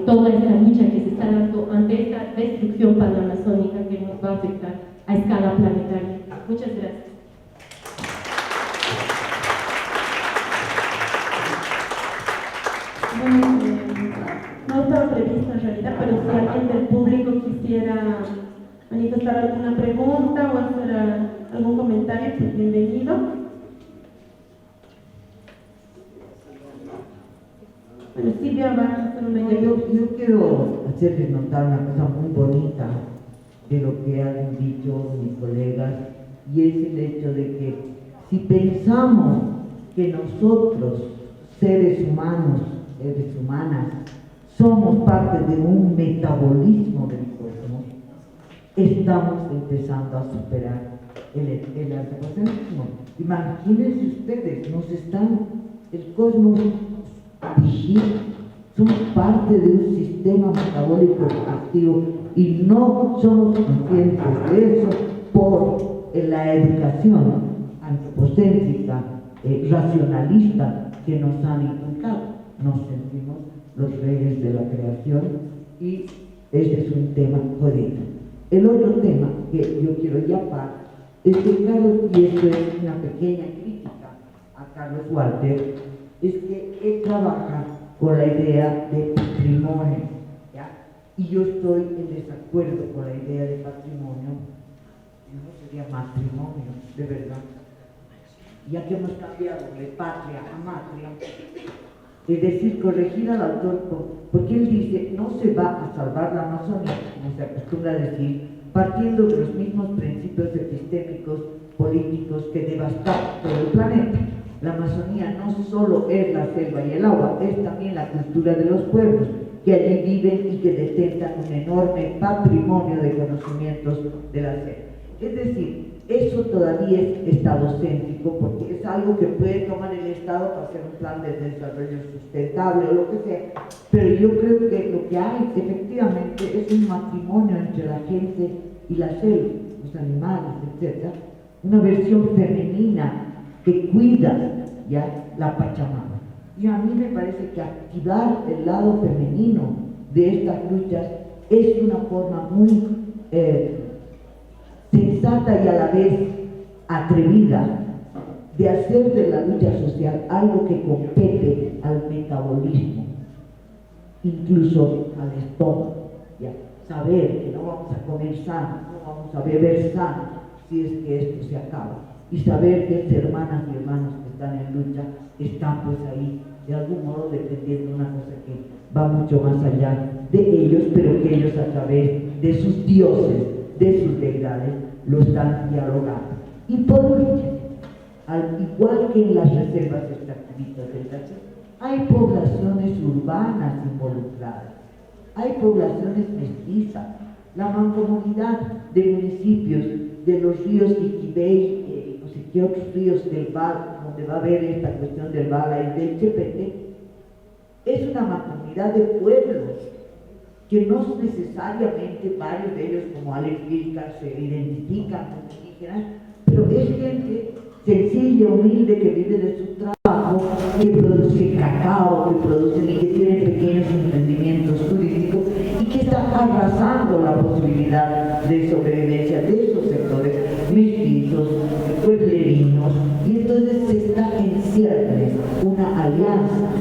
toda esta lucha que se está dando ante esta destrucción panamazónica que nos va a afectar a escala planetaria. Muchas gracias. Bueno, no estaba previsto en realidad, pero si alguien del público quisiera manifestar alguna pregunta o hacer algún comentario, pues bienvenido. Bueno, Silvia va a hacer una yo quiero hacerles notar una cosa muy bonita de lo que han dicho mis colegas, y es el hecho de que si pensamos que nosotros, seres humanos, seres humanas, somos parte de un metabolismo del cosmos, estamos empezando a superar el antropocentrismo. Imagínense ustedes, el cosmos vigila, somos parte de un sistema metabólico digestivo y no somos conscientes de eso por la educación antropocéntrica, racionalista que nos han inculcado. Nos sentimos los reyes de la creación y este es un tema jodido. El otro tema que yo quiero llamar es que Carlos, y esto es una pequeña crítica a Carlos Walter, es que él trabaja con la idea de patrimonio, ¿ya? Y yo estoy en desacuerdo con la idea de patrimonio. No sería matrimonio, de verdad. ya que hemos cambiado de patria a matria, es decir, corregir al autor, porque él dice, no se va a salvar la Amazonía, como se acostumbra a decir, partiendo de los mismos principios epistémicos, políticos que devastaron todo el planeta. La Amazonía no solo es la selva y el agua, es también la cultura de los pueblos que allí viven y que detentan un enorme patrimonio de conocimientos de la selva. Es decir, eso todavía es estadocéntrico, porque es algo que puede tomar el Estado para hacer un plan de desarrollo sustentable o lo que sea, pero yo creo que lo que hay efectivamente es un matrimonio entre la gente y la selva, los animales, etc. Una versión femenina que cuida ya la Pachamama. Y a mí me parece que activar el lado femenino de estas luchas es una forma muy sensata y a la vez atrevida de hacer de la lucha social algo que compete al metabolismo, incluso al estómago. ¿Ya? Saber que no vamos a comer sano, no vamos a beber sano si es que esto se acaba, y saber que hermanas y hermanos que están en lucha están pues ahí de algún modo defendiendo una cosa que va mucho más allá de ellos, pero que ellos a través de sus dioses, de sus deidades, lo están dialogando. Y por último, al igual que en las reservas extractivistas del Táchira, hay poblaciones urbanas involucradas, hay poblaciones mestizas, la mancomunidad de municipios de los ríos Iquibey, no sé qué otros ríos del Val, donde va a haber esta cuestión del Bala y del Chepete, es una mancomunidad de pueblos que no necesariamente varios de ellos, como Alex Vilca, se identifican como indígenas, pero es gente sencilla, humilde, que vive de su trabajo, que produce cacao, que producen y que tienen pequeños emprendimientos turísticos y que están arrasando la posibilidad de sobrevivencia de esos sectores mestizos, pueblerinos, y entonces se está en ciernes una alianza.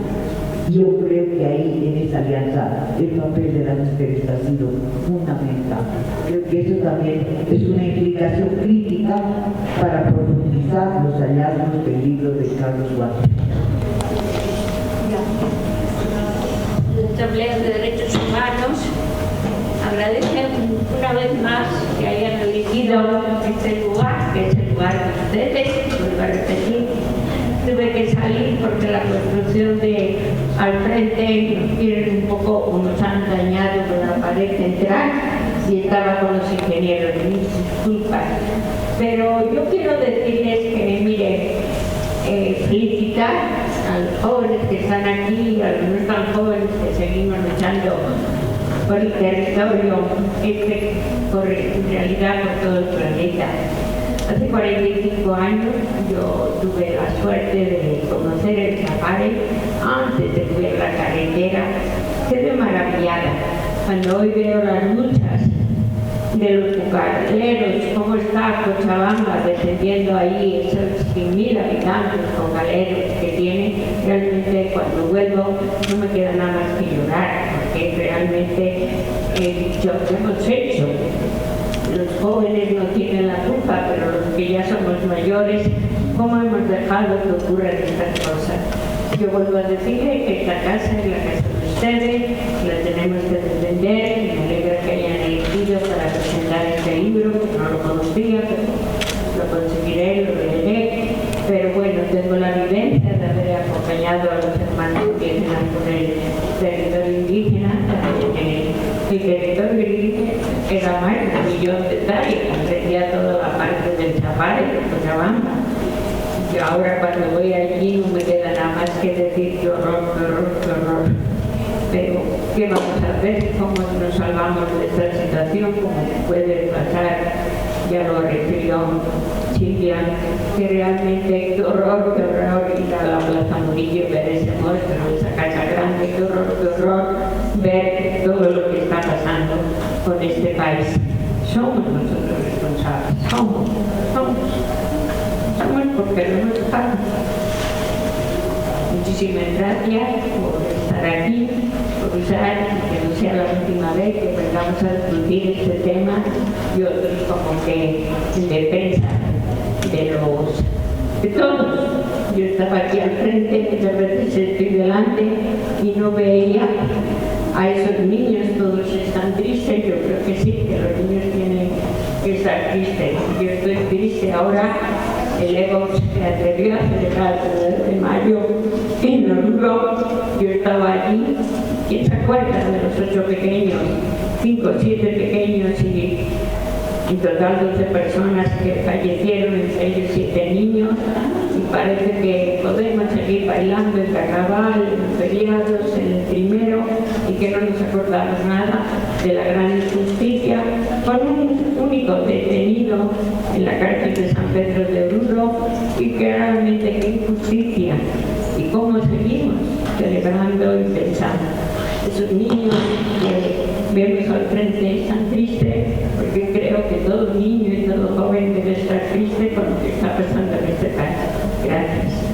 Yo creo que ahí, en esa alianza, el papel de las mujeres ha sido fundamental. Creo que eso también es una implicación crítica para profundizar los hallazgos del libro de Carlos Walker. La Asamblea de Derechos Humanos agradece una vez más que hayan elegido este lugar, que es el lugar de ustedes, vuelvo a repetir. Tuve que salir porque la construcción de al frente nos quieren un poco, o nos han dañado con la pared central y estaba con los ingenieros, mis disculpas. Pero yo quiero decirles que, miren, felicitar a los jóvenes que están aquí, a los no tan jóvenes que seguimos luchando por el territorio, que corre en realidad por todo el planeta. Hace 45 años yo tuve la suerte de conocer el safari antes de ver la carretera. Quedé maravillada cuando hoy veo las luchas de los bucaleros, cómo está Cochabamba defendiendo ahí esos 100.000 habitantes bucaleros que tiene. Realmente cuando vuelvo no me queda nada más que llorar, porque realmente he dicho, ¿qué hemos hecho? Los jóvenes no tienen la culpa, pero los que ya somos mayores, ¿cómo hemos dejado que ocurran estas cosas? Yo vuelvo a decirle que esta casa es la casa de ustedes, que la tenemos que defender, y me alegra que hayan elegido para presentar este libro, que no lo conocía, pero lo conseguiré, lo leeré. Pero bueno, tengo la vivencia de haber acompañado a los hermanos indígenas por el territorio indígena. El territorio indígena era más de 1 millón de hectáreas, comprendía toda la parte del safari de Cochabamba. Y ahora cuando voy allí no me queda nada más que decir qué horror, qué horror, qué horror. Pero, ¿qué vamos a hacer? ¿Cómo nos salvamos de esta situación? ¿Cómo puede pasar? Ya lo refirió Silvia, que realmente qué horror, ir a la Plaza Murillo y ver ese monstruo, esa casa grande, qué horror, ver todo lo que está pasando con este país. Somos nosotros responsables, somos porque lo hemos dejado. Muchísimas gracias por estar aquí, por usar, que no sea la última vez que vengamos a discutir este tema y otros como que en defensa de todos. Yo estaba aquí al frente, muchas veces estoy delante y no veía a esos niños, todos están tristes. Yo creo que sí, que los niños tienen que estar tristes. Yo estoy triste ahora. El EGO se atrevió a celebrar el 9 de mayo en Oruro. Yo estaba allí. ¿Quién se acuerda de los 8 pequeños? 5 o 7 pequeños y en total 12 personas que fallecieron, entre ellos 7 niños. Y parece que podemos seguir bailando en carnaval, en feriados, en el primero, y que no nos acordamos nada de la gran injusticia, con un único detenido en la cárcel de San Pedro de Oruro, y que realmente qué injusticia, y cómo seguimos celebrando y pensando. Esos niños que vemos al frente están tristes, porque creo que todo niño y todo joven debe estar triste por lo que está pasando en este país. Gracias.